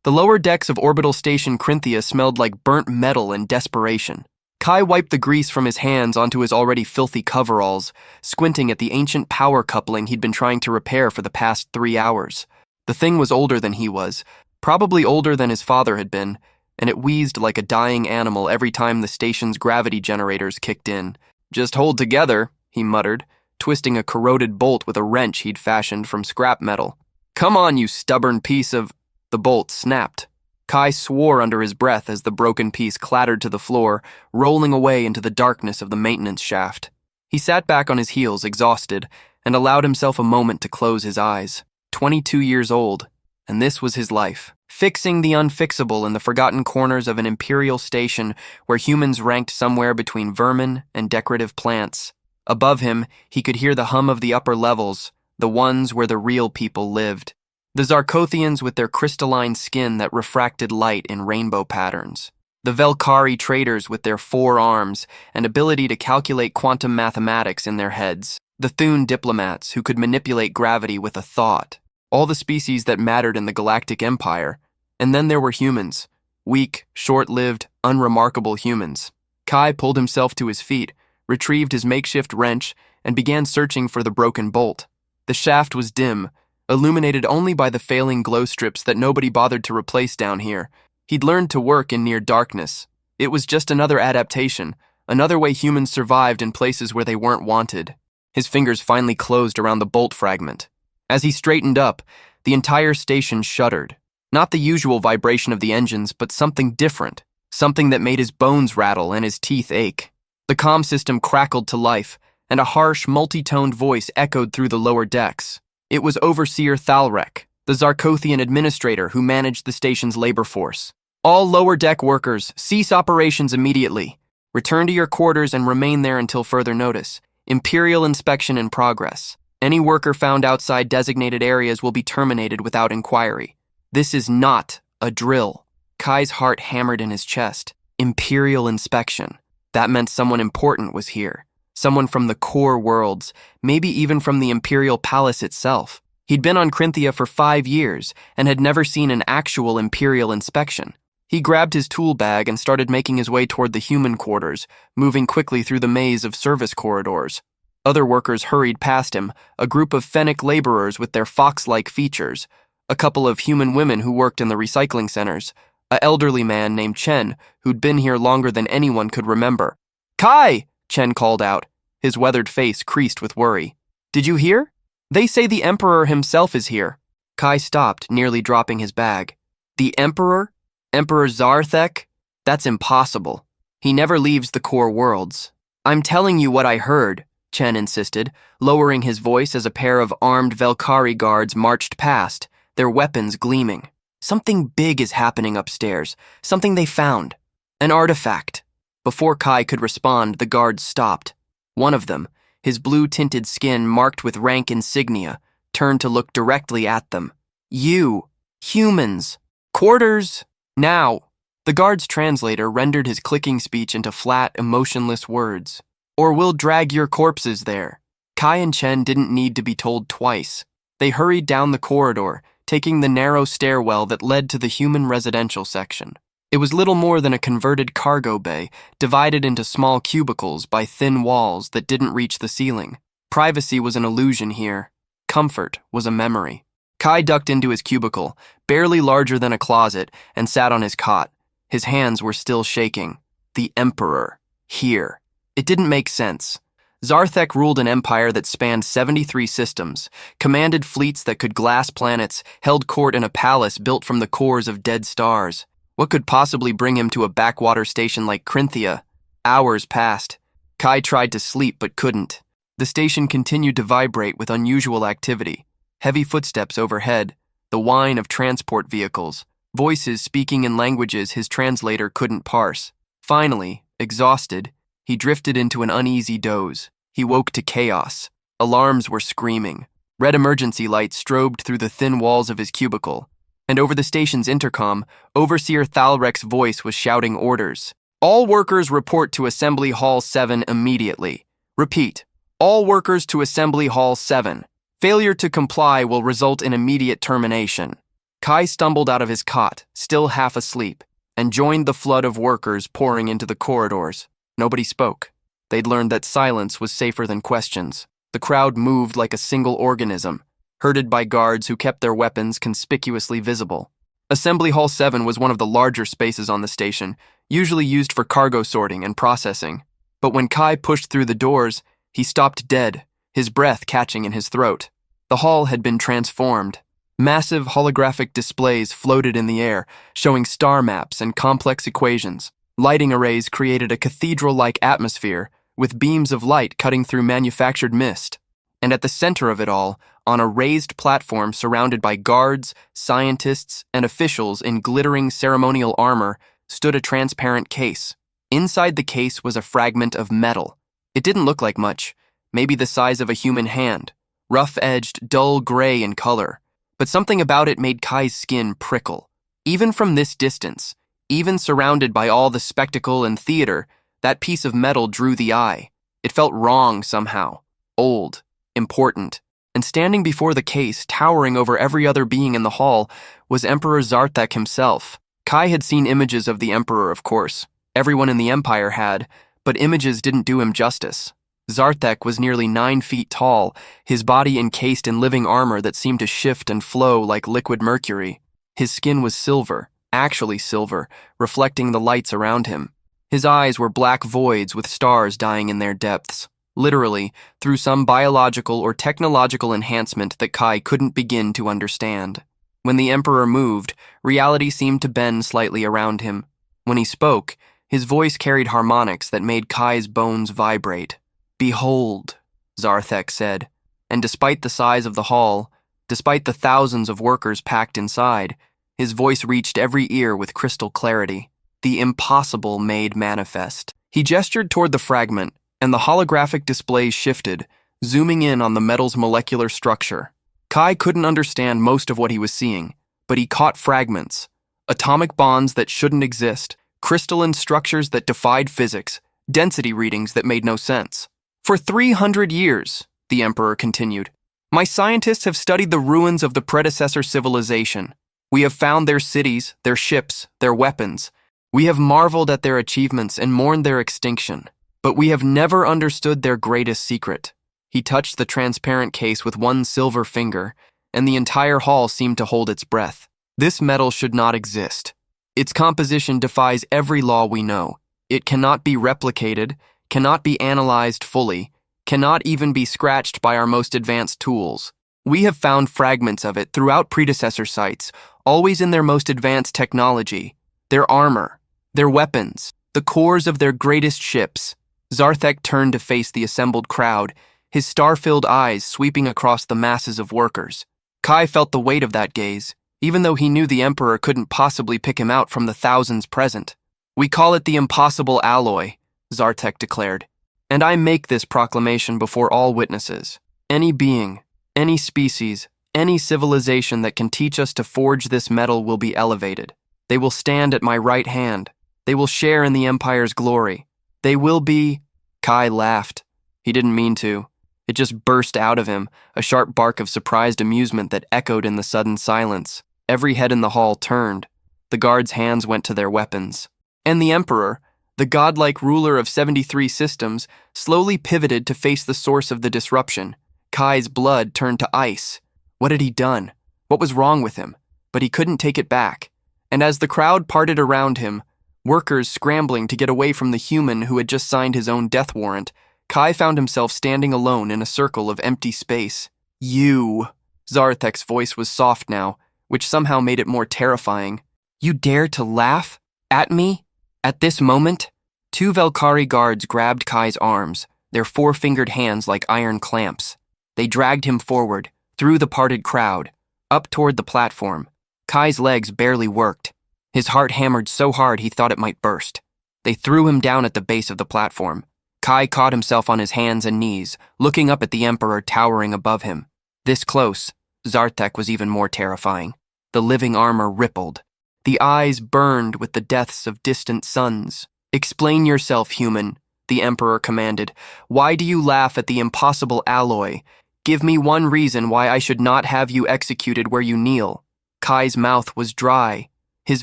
The lower decks of orbital station Crinthia smelled like burnt metal and desperation. Kai wiped the grease from his hands onto his already filthy coveralls, squinting at the ancient power coupling he'd been trying to repair for the past 3 hours. The thing was older than he was, probably older than his father had been, and it wheezed like a dying animal every time the station's gravity generators kicked in. "Just hold together," he muttered, twisting a corroded bolt with a wrench he'd fashioned from scrap metal. "Come on, you stubborn piece of—" The bolt snapped. Kai swore under his breath as the broken piece clattered to the floor, rolling away into the darkness of the maintenance shaft. He sat back on his heels, exhausted, and allowed himself a moment to close his eyes. 22 years old, and this was his life. Fixing the unfixable in the forgotten corners of an imperial station where humans ranked somewhere between vermin and decorative plants. Above him, he could hear the hum of the upper levels, the ones where the real people lived. The Zarkothians with their crystalline skin that refracted light in rainbow patterns. The Velkari traders with their 4 arms and ability to calculate quantum mathematics in their heads. The Thune diplomats who could manipulate gravity with a thought. All the species that mattered in the Galactic Empire. And then there were humans. Weak, short-lived, unremarkable humans. Kai pulled himself to his feet, retrieved his makeshift wrench, and began searching for the broken bolt. The shaft was dim, illuminated only by the failing glow strips that nobody bothered to replace down here. He'd learned to work in near darkness. It was just another adaptation, another way humans survived in places where they weren't wanted. His fingers finally closed around the bolt fragment. As he straightened up, the entire station shuddered. Not the usual vibration of the engines, but something different, something that made his bones rattle and his teeth ache. The comm system crackled to life, and a harsh, multi-toned voice echoed through the lower decks. It was Overseer Thalrek, the Zarkothian administrator who managed the station's labor force. "All lower deck workers, cease operations immediately. Return to your quarters and remain there until further notice. Imperial inspection in progress. Any worker found outside designated areas will be terminated without inquiry. This is not a drill." Kai's heart hammered in his chest. Imperial inspection. That meant someone important was here. Someone from the core worlds, maybe even from the Imperial Palace itself. He'd been on Crinthia for 5 years and had never seen an actual Imperial inspection. He grabbed his tool bag and started making his way toward the human quarters, moving quickly through the maze of service corridors. Other workers hurried past him, a group of Fennec laborers with their fox-like features, a couple of human women who worked in the recycling centers, an elderly man named Chen who'd been here longer than anyone could remember. "Kai!" Chen called out, his weathered face creased with worry. "Did you hear? They say the Emperor himself is here." Kai stopped, nearly dropping his bag. "The Emperor? Emperor Zarthek? That's impossible. He never leaves the core worlds." "I'm telling you what I heard," Chen insisted, lowering his voice as a pair of armed Velkari guards marched past, their weapons gleaming. "Something big is happening upstairs, something they found. An artifact." Before Kai could respond, the guards stopped. One of them, his blue-tinted skin marked with rank insignia, turned to look directly at them. "You, humans, quarters, now." The guard's translator rendered his clicking speech into flat, emotionless words. "Or we'll drag your corpses there." Kai and Chen didn't need to be told twice. They hurried down the corridor, taking the narrow stairwell that led to the human residential section. It was little more than a converted cargo bay, divided into small cubicles by thin walls that didn't reach the ceiling. Privacy was an illusion here. Comfort was a memory. Kai ducked into his cubicle, barely larger than a closet, and sat on his cot. His hands were still shaking. The Emperor. Here. It didn't make sense. Zarthek ruled an empire that spanned 73 systems, commanded fleets that could glass planets, held court in a palace built from the cores of dead stars. What could possibly bring him to a backwater station like Crinthia? Hours passed. Kai tried to sleep but couldn't. The station continued to vibrate with unusual activity. Heavy footsteps overhead, the whine of transport vehicles, voices speaking in languages his translator couldn't parse. Finally, exhausted, he drifted into an uneasy doze. He woke to chaos. Alarms were screaming. Red emergency lights strobed through the thin walls of his cubicle. And over the station's intercom, Overseer Thalrek's voice was shouting orders. "All workers report to Assembly Hall 7 immediately. Repeat, all workers to Assembly Hall 7. Failure to comply will result in immediate termination." Kai stumbled out of his cot, still half asleep, and joined the flood of workers pouring into the corridors. Nobody spoke. They'd learned that silence was safer than questions. The crowd moved like a single organism, herded by guards who kept their weapons conspicuously visible. Assembly Hall 7 was one of the larger spaces on the station, usually used for cargo sorting and processing. But when Kai pushed through the doors, he stopped dead, his breath catching in his throat. The hall had been transformed. Massive holographic displays floated in the air, showing star maps and complex equations. Lighting arrays created a cathedral-like atmosphere, with beams of light cutting through manufactured mist. And at the center of it all, on a raised platform surrounded by guards, scientists, and officials in glittering ceremonial armor, stood a transparent case. Inside the case was a fragment of metal. It didn't look like much, maybe the size of a human hand, rough-edged, dull gray in color. But something about it made Kai's skin prickle. Even from this distance, even surrounded by all the spectacle and theater, that piece of metal drew the eye. It felt wrong somehow, old, important. And standing before the case, towering over every other being in the hall, was Emperor Zarthek himself. Kai had seen images of the Emperor, of course. Everyone in the Empire had, but images didn't do him justice. Zarthek was nearly 9 feet tall, his body encased in living armor that seemed to shift and flow like liquid mercury. His skin was silver, actually silver, reflecting the lights around him. His eyes were black voids with stars dying in their depths, literally, through some biological or technological enhancement that Kai couldn't begin to understand. When the Emperor moved, reality seemed to bend slightly around him. When he spoke, his voice carried harmonics that made Kai's bones vibrate. "Behold," Zarthek said, and despite the size of the hall, despite the thousands of workers packed inside, his voice reached every ear with crystal clarity. The impossible made manifest. He gestured toward the fragment, and the holographic displays shifted, zooming in on the metal's molecular structure. Kai couldn't understand most of what he was seeing, but he caught fragments, atomic bonds that shouldn't exist, crystalline structures that defied physics, density readings that made no sense. "For 300 years," the Emperor continued, "my scientists have studied the ruins of the predecessor civilization. We have found their cities, their ships, their weapons. We have marveled at their achievements and mourned their extinction. But we have never understood their greatest secret." He touched the transparent case with one silver finger, and the entire hall seemed to hold its breath. "This metal should not exist. Its composition defies every law we know. It cannot be replicated, cannot be analyzed fully, cannot even be scratched by our most advanced tools. We have found fragments of it throughout predecessor sites, always in their most advanced technology, their armor, their weapons, the cores of their greatest ships." Zarthek turned to face the assembled crowd, his star-filled eyes sweeping across the masses of workers. Kai felt the weight of that gaze, even though he knew the Emperor couldn't possibly pick him out from the thousands present. "We call it the impossible alloy," Zarthek declared, "and I make this proclamation before all witnesses. Any being, any species, any civilization that can teach us to forge this metal will be elevated. They will stand at my right hand. They will share in the Empire's glory. They will be—" Kai laughed. He didn't mean to. It just burst out of him, a sharp bark of surprised amusement that echoed in the sudden silence. Every head in the hall turned. The guards' hands went to their weapons. And the Emperor, the godlike ruler of 73 systems, slowly pivoted to face the source of the disruption. Kai's blood turned to ice. What had he done? What was wrong with him? But he couldn't take it back. And as the crowd parted around him, workers scrambling to get away from the human who had just signed his own death warrant, Kai found himself standing alone in a circle of empty space. "You." Zarthek's voice was soft now, which somehow made it more terrifying. "You dare to laugh? At me? At this moment?" 2 Velkari guards grabbed Kai's arms, their 4-fingered hands like iron clamps. They dragged him forward, through the parted crowd, up toward the platform. Kai's legs barely worked. His heart hammered so hard he thought it might burst. They threw him down at the base of the platform. Kai caught himself on his hands and knees, looking up at the Emperor towering above him. This close, Zarthek was even more terrifying. The living armor rippled. The eyes burned with the deaths of distant suns. "Explain yourself, human," the Emperor commanded. "Why do you laugh at the impossible alloy? Give me one reason why I should not have you executed where you kneel." Kai's mouth was dry. His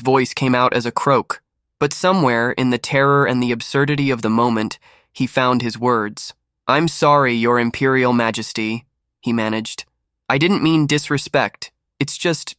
voice came out as a croak. But somewhere, in the terror and the absurdity of the moment, he found his words. "I'm sorry, Your Imperial Majesty," he managed. "I didn't mean disrespect. It's just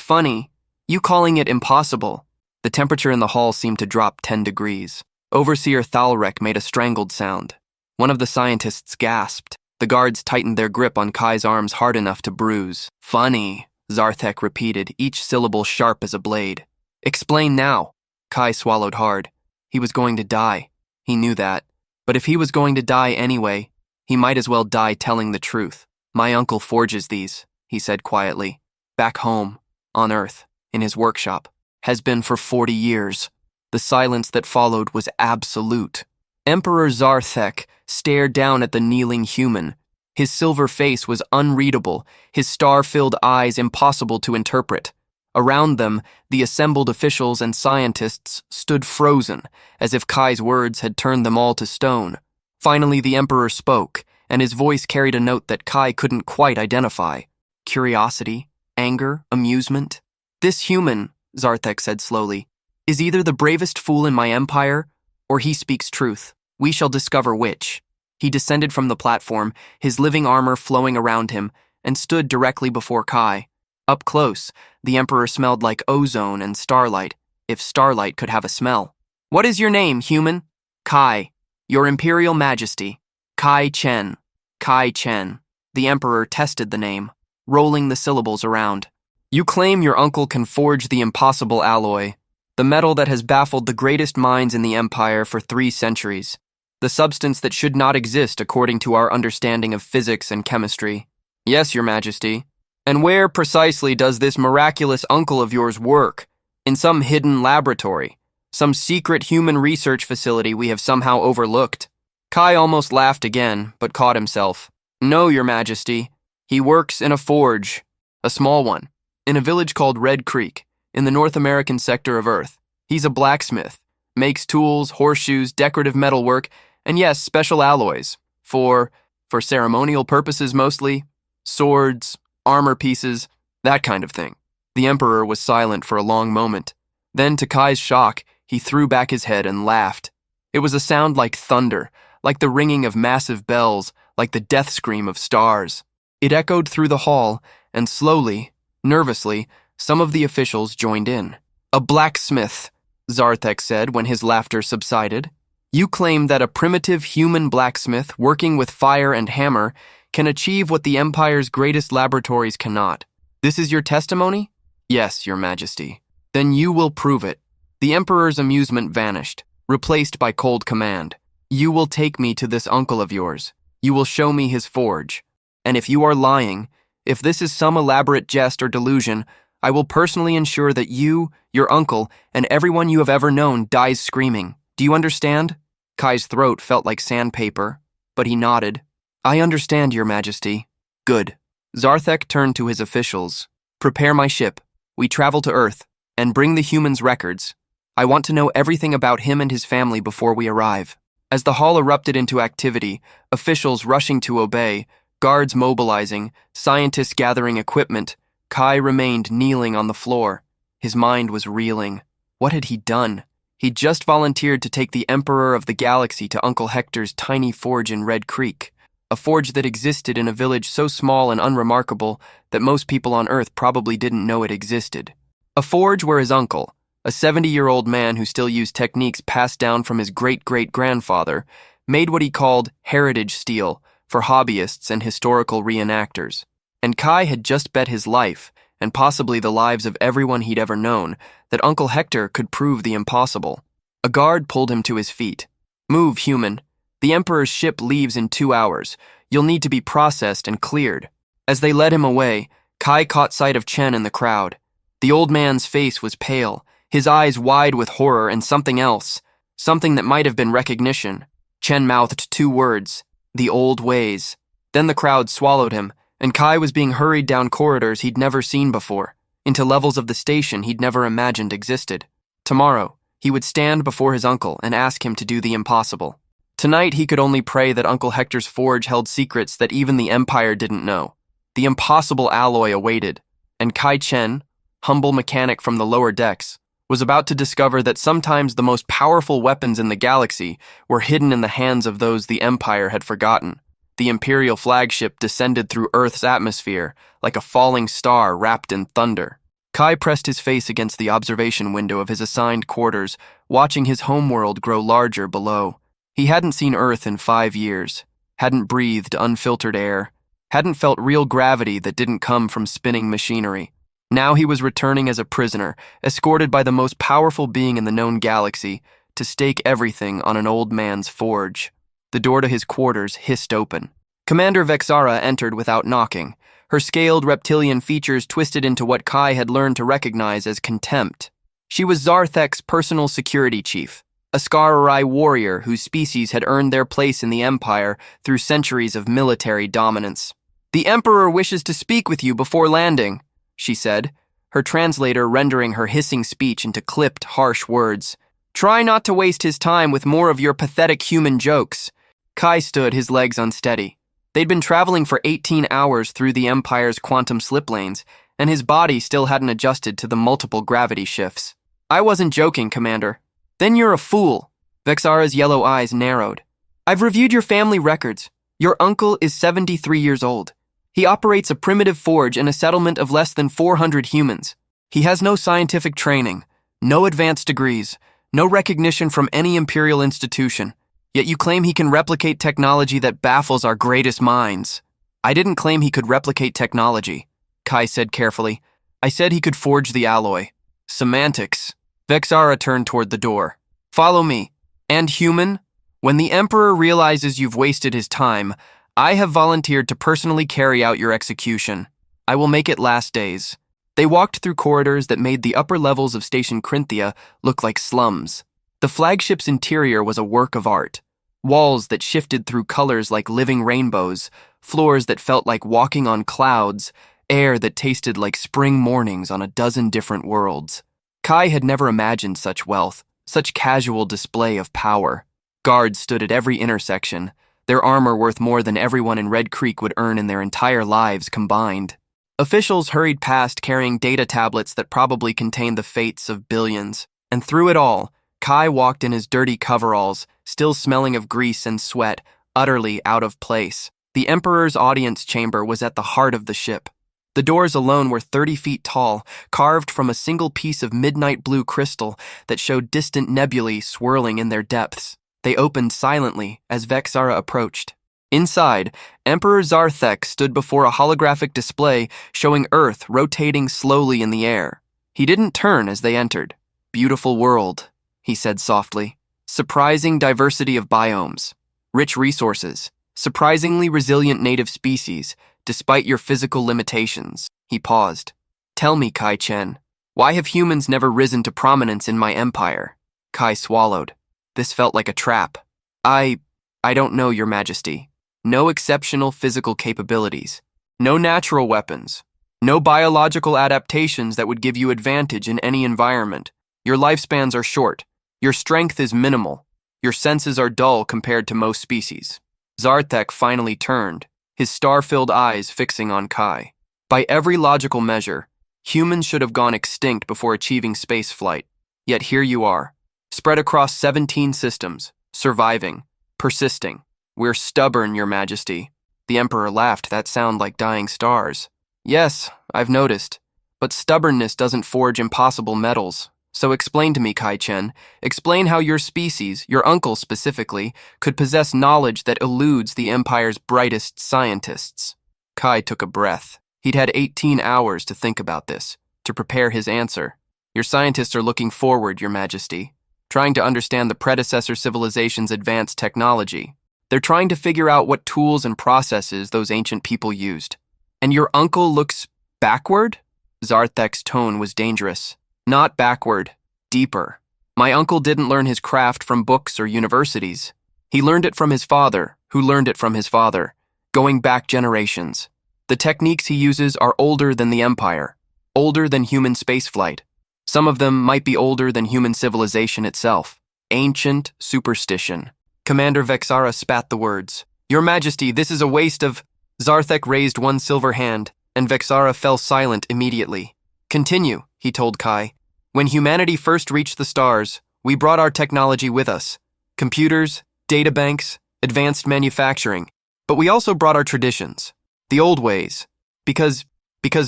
funny. You calling it impossible." The temperature in the hall seemed to drop 10 degrees. Overseer Thalrek made a strangled sound. One of the scientists gasped. The guards tightened their grip on Kai's arms hard enough to bruise. "Funny," Zarthek repeated, each syllable sharp as a blade. "Explain now." Kai swallowed hard. He was going to die. He knew that. But if he was going to die anyway, he might as well die telling the truth. "My uncle forges these," he said quietly. "Back home, on Earth, in his workshop. Has been for 40 years. The silence that followed was absolute. Emperor Zarthek stared down at the kneeling human. His silver face was unreadable, his star-filled eyes impossible to interpret. Around them, the assembled officials and scientists stood frozen, as if Kai's words had turned them all to stone. Finally, the Emperor spoke, and his voice carried a note that Kai couldn't quite identify. Curiosity, anger, amusement. "This human," Zarthek said slowly, "is either the bravest fool in my empire, or he speaks truth. We shall discover which." He descended from the platform, his living armor flowing around him, and stood directly before Kai. Up close, the Emperor smelled like ozone and starlight, if starlight could have a smell. "What is your name, human?" "Kai, Your Imperial Majesty. Kai Chen." Kai Chen. The Emperor tested the name, rolling the syllables around. "You claim your uncle can forge the impossible alloy, the metal that has baffled the greatest minds in the Empire for 3 centuries, the substance that should not exist according to our understanding of physics and chemistry." "Yes, Your Majesty." "And where precisely does this miraculous uncle of yours work? In some hidden laboratory, some secret human research facility we have somehow overlooked?" Kai almost laughed again, but caught himself. "No, Your Majesty. He works in a forge, a small one, in a village called Red Creek, in the North American sector of Earth. He's a blacksmith, makes tools, horseshoes, decorative metalwork, and yes, special alloys, for ceremonial purposes mostly, swords, armor pieces, that kind of thing." The Emperor was silent for a long moment. Then, to Kai's shock, he threw back his head and laughed. It was a sound like thunder, like the ringing of massive bells, like the death scream of stars. It echoed through the hall, and slowly, nervously, some of the officials joined in. "A blacksmith," Zarthek said when his laughter subsided. "You claim that a primitive human blacksmith working with fire and hammer can achieve what the Empire's greatest laboratories cannot. This is your testimony?" "Yes, Your Majesty." "Then you will prove it." The Emperor's amusement vanished, replaced by cold command. "You will take me to this uncle of yours. You will show me his forge. And if you are lying, if this is some elaborate jest or delusion, I will personally ensure that you, your uncle, and everyone you have ever known dies screaming. Do you understand?" Kai's throat felt like sandpaper, but he nodded. "I understand, Your Majesty." "Good." Zarthek turned to his officials. "Prepare my ship. We travel to Earth, and bring the humans' records. I want to know everything about him and his family before we arrive." As the hall erupted into activity, officials rushing to obey, guards mobilizing, scientists gathering equipment, Kai remained kneeling on the floor. His mind was reeling. What had he done? He'd just volunteered to take the Emperor of the Galaxy to Uncle Hector's tiny forge in Red Creek, a forge that existed in a village so small and unremarkable that most people on Earth probably didn't know it existed. A forge where his uncle, a 70-year-old man who still used techniques passed down from his great-great-grandfather, made what he called heritage steel for hobbyists and historical reenactors. And Kai had just bet his life, and possibly the lives of everyone he'd ever known, that Uncle Hector could prove the impossible. A guard pulled him to his feet. "Move, human. The Emperor's ship leaves in 2 hours. You'll need to be processed and cleared." As they led him away, Kai caught sight of Chen in the crowd. The old man's face was pale, his eyes wide with horror and something else, something that might have been recognition. Chen mouthed 2 words, "The old ways." Then the crowd swallowed him, and Kai was being hurried down corridors he'd never seen before, into levels of the station he'd never imagined existed. Tomorrow, he would stand before his uncle and ask him to do the impossible. Tonight, he could only pray that Uncle Hector's forge held secrets that even the Empire didn't know. The impossible alloy awaited, and Kai Chen, humble mechanic from the lower decks, was about to discover that sometimes the most powerful weapons in the galaxy were hidden in the hands of those the Empire had forgotten. The Imperial flagship descended through Earth's atmosphere like a falling star wrapped in thunder. Kai pressed his face against the observation window of his assigned quarters, watching his homeworld grow larger below. He hadn't seen Earth in 5 years, hadn't breathed unfiltered air, hadn't felt real gravity that didn't come from spinning machinery. Now he was returning as a prisoner, escorted by the most powerful being in the known galaxy, to stake everything on an old man's forge. The door to his quarters hissed open. Commander Vexara entered without knocking, her scaled reptilian features twisted into what Kai had learned to recognize as contempt. She was Zarthek's personal security chief, a Skararai warrior whose species had earned their place in the Empire through centuries of military dominance. "The Emperor wishes to speak with you before landing," she said, her translator rendering her hissing speech into clipped, harsh words. "Try not to waste his time with more of your pathetic human jokes." Kai stood, his legs unsteady. They'd been traveling for 18 hours through the Empire's quantum slip lanes, and his body still hadn't adjusted to the multiple gravity shifts. "I wasn't joking, Commander." "Then you're a fool." Vexara's yellow eyes narrowed. "I've reviewed your family records. Your uncle is 73 years old. He operates a primitive forge in a settlement of less than 400 humans. He has no scientific training, no advanced degrees, no recognition from any imperial institution. Yet you claim he can replicate technology that baffles our greatest minds." "I didn't claim he could replicate technology," Kai said carefully. "I said he could forge the alloy." "Semantics." Vexara turned toward the door. "Follow me. And human, when the Emperor realizes you've wasted his time, I have volunteered to personally carry out your execution. I will make it last days." They walked through corridors that made the upper levels of Station Crinthia look like slums. The flagship's interior was a work of art. Walls that shifted through colors like living rainbows, floors that felt like walking on clouds, air that tasted like spring mornings on a dozen different worlds. Kai had never imagined such wealth, such casual display of power. Guards stood at every intersection, their armor worth more than everyone in Red Creek would earn in their entire lives combined. Officials hurried past carrying data tablets that probably contained the fates of billions. And through it all, Kai walked in his dirty coveralls, still smelling of grease and sweat, utterly out of place. The Emperor's audience chamber was at the heart of the ship. The doors alone were 30 feet tall, carved from a single piece of midnight blue crystal that showed distant nebulae swirling in their depths. They opened silently as Vexara approached. Inside, Emperor Zarthek stood before a holographic display showing Earth rotating slowly in the air. He didn't turn as they entered. "Beautiful world," he said softly. "Surprising diversity of biomes, rich resources, surprisingly resilient native species, despite your physical limitations." He paused. "Tell me, Kai Chen, why have humans never risen to prominence in my empire?" Kai swallowed. This felt like a trap. I don't know, Your Majesty. No exceptional physical capabilities. No natural weapons. No biological adaptations that would give you advantage in any environment. Your lifespans are short. Your strength is minimal. Your senses are dull compared to most species." Zarthek finally turned, his star-filled eyes fixing on Kai. "By every logical measure, humans should have gone extinct before achieving spaceflight. Yet here you are, spread across 17 systems, surviving, persisting. We're stubborn, Your Majesty." The Emperor laughed. "That sound like dying stars." "Yes, I've noticed. But stubbornness doesn't forge impossible metals. So explain to me, Kai Chen. Explain how your species, your uncle specifically, could possess knowledge that eludes the Empire's brightest scientists." Kai took a breath. He'd had 18 hours to think about this, to prepare his answer. "Your scientists are looking forward, Your Majesty, trying to understand the predecessor civilization's advanced technology. They're trying to figure out what tools and processes those ancient people used." "And your uncle looks backward?" Zarthek's tone was dangerous. "Not backward, deeper. My uncle didn't learn his craft from books or universities. He learned it from his father, who learned it from his father, going back generations. The techniques he uses are older than the Empire, older than human spaceflight. Some of them might be older than human civilization itself. Ancient superstition." Commander Vexara spat the words. "Your Majesty, this is a waste of—" Zarthek raised one silver hand, and Vexara fell silent immediately. "Continue," he told Kai. When humanity first reached the stars, we brought our technology with us. Computers, databanks, advanced manufacturing. But we also brought our traditions, the old ways. Because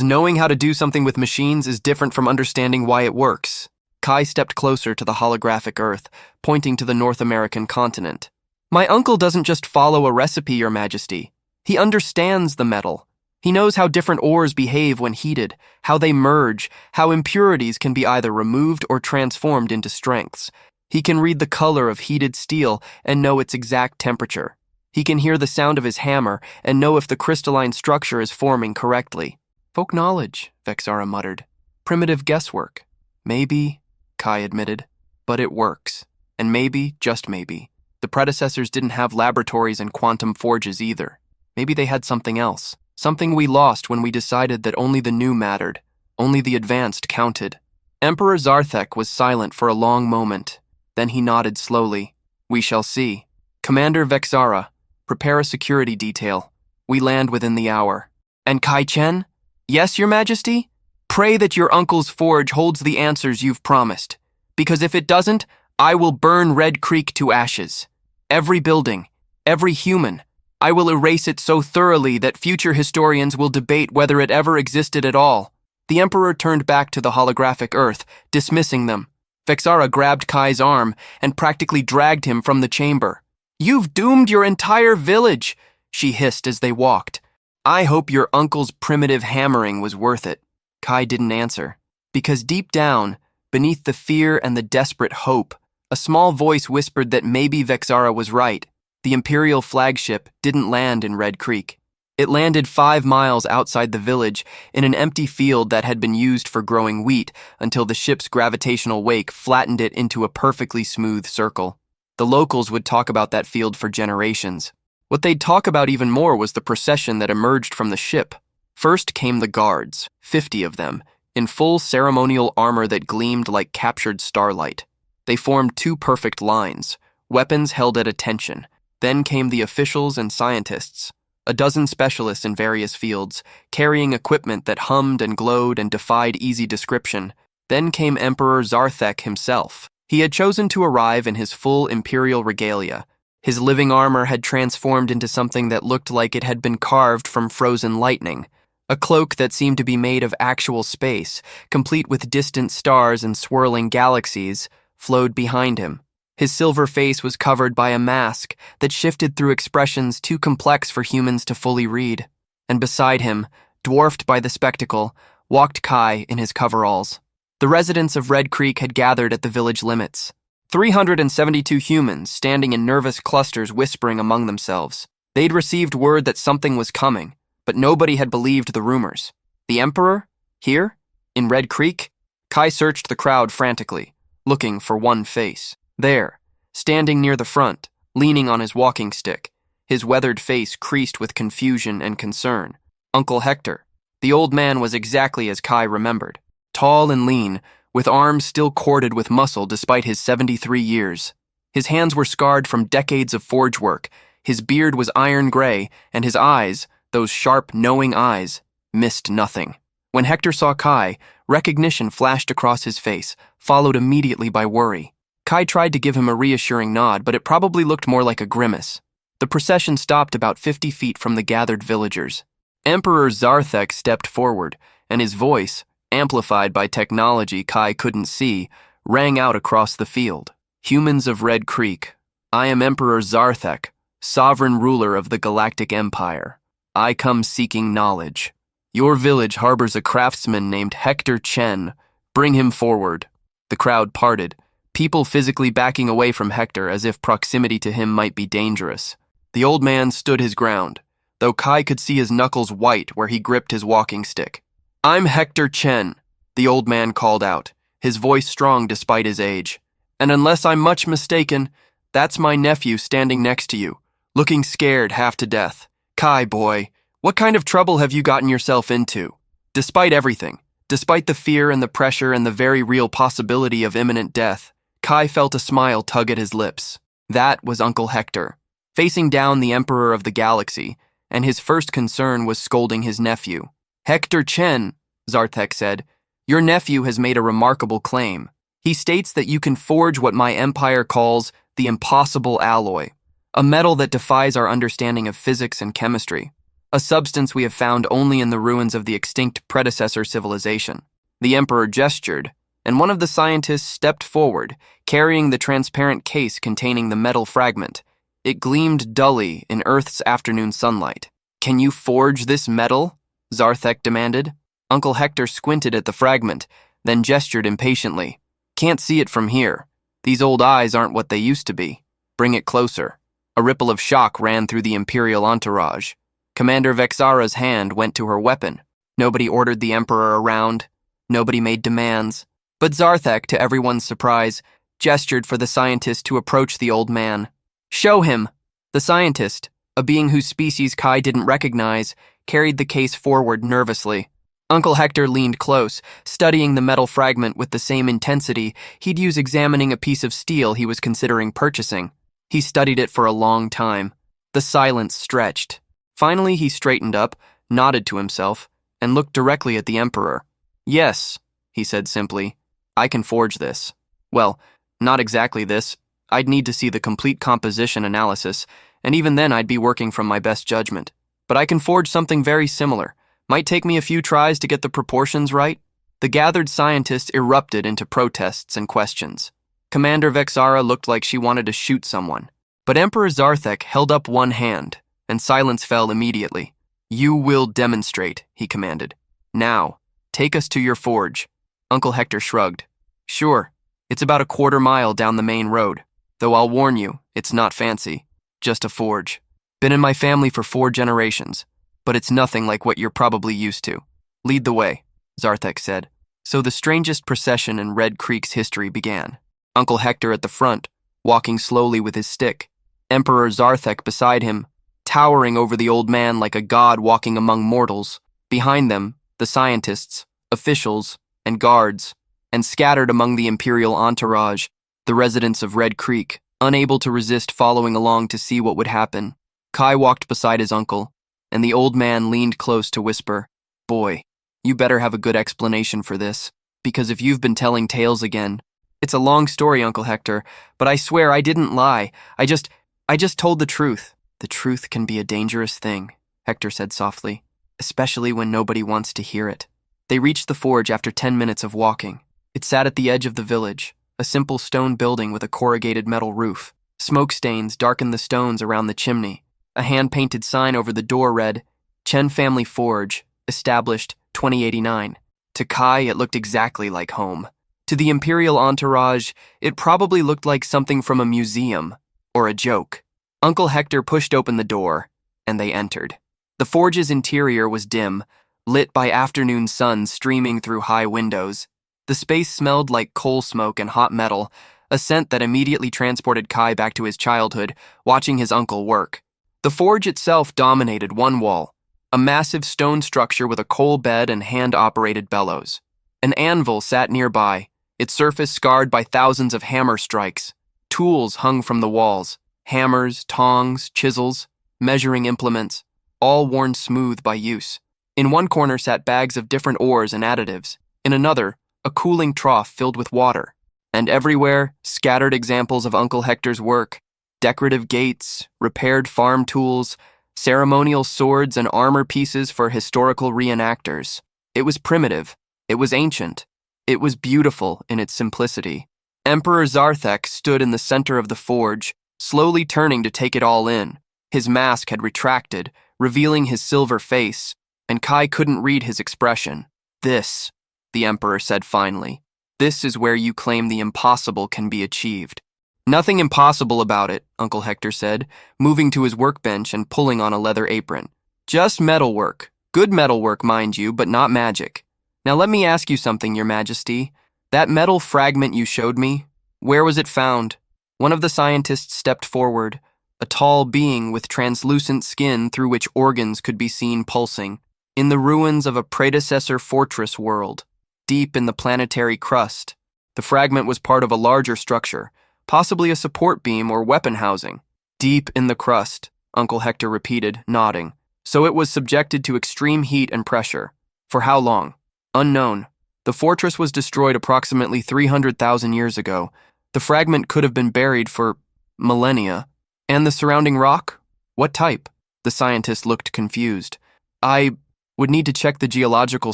knowing how to do something with machines is different from understanding why it works. Kai stepped closer to the holographic Earth, pointing to the North American continent. My uncle doesn't just follow a recipe, Your Majesty. He understands the metal. He knows how different ores behave when heated, how they merge, how impurities can be either removed or transformed into strengths. He can read the color of heated steel and know its exact temperature. He can hear the sound of his hammer and know if the crystalline structure is forming correctly. Folk knowledge, Vexara muttered. Primitive guesswork. Maybe, Kai admitted, but it works. And maybe, just maybe, the predecessors didn't have laboratories and quantum forges either. Maybe they had something else. Something we lost when we decided that only the new mattered, only the advanced counted. Emperor Zarthek was silent for a long moment. Then he nodded slowly. We shall see. Commander Vexara, prepare a security detail. We land within the hour. And Kai Chen? Yes, Your Majesty? Pray that your uncle's forge holds the answers you've promised. Because if it doesn't, I will burn Red Creek to ashes. Every building, every human. I will erase it so thoroughly that future historians will debate whether it ever existed at all. The Emperor turned back to the holographic Earth, dismissing them. Vexara grabbed Kai's arm and practically dragged him from the chamber. You've doomed your entire village, she hissed as they walked. I hope your uncle's primitive hammering was worth it. Kai didn't answer, because deep down, beneath the fear and the desperate hope, a small voice whispered that maybe Vexara was right. The Imperial flagship didn't land in Red Creek. It landed 5 miles outside the village in an empty field that had been used for growing wheat until the ship's gravitational wake flattened it into a perfectly smooth circle. The locals would talk about that field for generations. What they'd talk about even more was the procession that emerged from the ship. First came the guards, 50 of them, in full ceremonial armor that gleamed like captured starlight. They formed 2 perfect lines, weapons held at attention. Then came the officials and scientists, a dozen specialists in various fields, carrying equipment that hummed and glowed and defied easy description. Then came Emperor Zarthek himself. He had chosen to arrive in his full imperial regalia. His living armor had transformed into something that looked like it had been carved from frozen lightning. A cloak that seemed to be made of actual space, complete with distant stars and swirling galaxies, flowed behind him. His silver face was covered by a mask that shifted through expressions too complex for humans to fully read. And beside him, dwarfed by the spectacle, walked Kai in his coveralls. The residents of Red Creek had gathered at the village limits. 372 humans standing in nervous clusters whispering among themselves. They'd received word that something was coming, but nobody had believed the rumors. The Emperor? Here? In Red Creek? Kai searched the crowd frantically, looking for one face. There, standing near the front, leaning on his walking stick, his weathered face creased with confusion and concern. Uncle Hector. The old man was exactly as Kai remembered. Tall and lean, with arms still corded with muscle despite his 73 years. His hands were scarred from decades of forge work, his beard was iron gray, and his eyes, those sharp, knowing eyes, missed nothing. When Hector saw Kai, recognition flashed across his face, followed immediately by worry. Kai tried to give him a reassuring nod, but it probably looked more like a grimace. The procession stopped about 50 feet from the gathered villagers. Emperor Zarthek stepped forward, and his voice, amplified by technology Kai couldn't see, rang out across the field. Humans of Red Creek, I am Emperor Zarthek, sovereign ruler of the Galactic Empire. I come seeking knowledge. Your village harbors a craftsman named Hector Chen. Bring him forward. The crowd parted, people physically backing away from Hector as if proximity to him might be dangerous. The old man stood his ground, though Kai could see his knuckles white where he gripped his walking stick. I'm Hector Chen, the old man called out, his voice strong despite his age. And unless I'm much mistaken, that's my nephew standing next to you, looking scared half to death. Kai, boy, what kind of trouble have you gotten yourself into? Despite everything, despite the fear and the pressure and the very real possibility of imminent death, Kai felt a smile tug at his lips. That was Uncle Hector, facing down the Emperor of the Galaxy, and his first concern was scolding his nephew. Hector Chen, Zarthek said, Your nephew has made a remarkable claim. He states that you can forge what my empire calls the impossible alloy, a metal that defies our understanding of physics and chemistry, a substance we have found only in the ruins of the extinct predecessor civilization. The Emperor gestured, and one of the scientists stepped forward, carrying the transparent case containing the metal fragment. It gleamed dully in Earth's afternoon sunlight. "Can you forge this metal?" Zarthek demanded. Uncle Hector squinted at the fragment, then gestured impatiently. "Can't see it from here. These old eyes aren't what they used to be. Bring it closer." A ripple of shock ran through the Imperial entourage. Commander Vexara's hand went to her weapon. Nobody ordered the Emperor around. Nobody made demands. But Zarthek, to everyone's surprise, gestured for the scientist to approach the old man. "Show him!" The scientist, a being whose species Kai didn't recognize, carried the case forward nervously. Uncle Hector leaned close, studying the metal fragment with the same intensity he'd use examining a piece of steel he was considering purchasing. He studied it for a long time. The silence stretched. Finally, he straightened up, nodded to himself, and looked directly at the Emperor. "Yes," he said simply, "I can forge this. Well, not exactly this. I'd need to see the complete composition analysis, and even then I'd be working from my best judgment. But I can forge something very similar. Might take me a few tries to get the proportions right." The gathered scientists erupted into protests and questions. Commander Vexara looked like she wanted to shoot someone. But Emperor Zarthek held up one hand, and silence fell immediately. "You will demonstrate," he commanded. "Now, take us to your forge." Uncle Hector shrugged. "Sure, it's about a quarter-mile down the main road. Though I'll warn you, it's not fancy. Just a forge. Been in my family for 4 generations. But it's nothing like what you're probably used to. Lead the way," Zarthek said. So the strangest procession in Red Creek's history began. Uncle Hector at the front, walking slowly with his stick. Emperor Zarthek beside him, towering over the old man like a god walking among mortals. Behind them, the scientists, officials, and guards, and scattered among the Imperial entourage, the residents of Red Creek, unable to resist following along to see what would happen. Kai walked beside his uncle, and the old man leaned close to whisper, "Boy, you better have a good explanation for this, because if you've been telling tales again..." "It's a long story, Uncle Hector, but I swear I didn't lie. I just told the truth." "The truth can be a dangerous thing," Hector said softly, "especially when nobody wants to hear it." They reached the forge after 10 minutes of walking. It sat at the edge of the village, a simple stone building with a corrugated metal roof. Smoke stains darkened the stones around the chimney. A hand-painted sign over the door read, "Chen Family Forge, established 2089. To Kai, it looked exactly like home. To the Imperial entourage, it probably looked like something from a museum or a joke. Uncle Hector pushed open the door, and they entered. The forge's interior was dim, lit by afternoon sun streaming through high windows. The space smelled like coal smoke and hot metal, a scent that immediately transported Kai back to his childhood, watching his uncle work. The forge itself dominated one wall, a massive stone structure with a coal bed and hand-operated bellows. An anvil sat nearby, its surface scarred by thousands of hammer strikes. Tools hung from the walls, hammers, tongs, chisels, measuring implements, all worn smooth by use. In one corner sat bags of different ores and additives. In another, a cooling trough filled with water. And everywhere, scattered examples of Uncle Hector's work. Decorative gates, repaired farm tools, ceremonial swords and armor pieces for historical reenactors. It was primitive. It was ancient. It was beautiful in its simplicity. Emperor Zarthek stood in the center of the forge, slowly turning to take it all in. His mask had retracted, revealing his silver face, and Kai couldn't read his expression. "This," the Emperor said finally, "this is where you claim the impossible can be achieved." "Nothing impossible about it," Uncle Hector said, moving to his workbench and pulling on a leather apron. "Just metalwork. Good metalwork, mind you, but not magic. Now let me ask you something, Your Majesty. That metal fragment you showed me, where was it found?" One of the scientists stepped forward, a tall being with translucent skin through which organs could be seen pulsing. "In the ruins of a predecessor fortress world, deep in the planetary crust. The fragment was part of a larger structure, possibly a support beam or weapon housing." "Deep in the crust," Uncle Hector repeated, nodding. "So it was subjected to extreme heat and pressure. For how long?" "Unknown. The fortress was destroyed approximately 300,000 years ago. The fragment could have been buried for millennia. And the surrounding rock? What type? The scientist looked confused. I would need to check the geological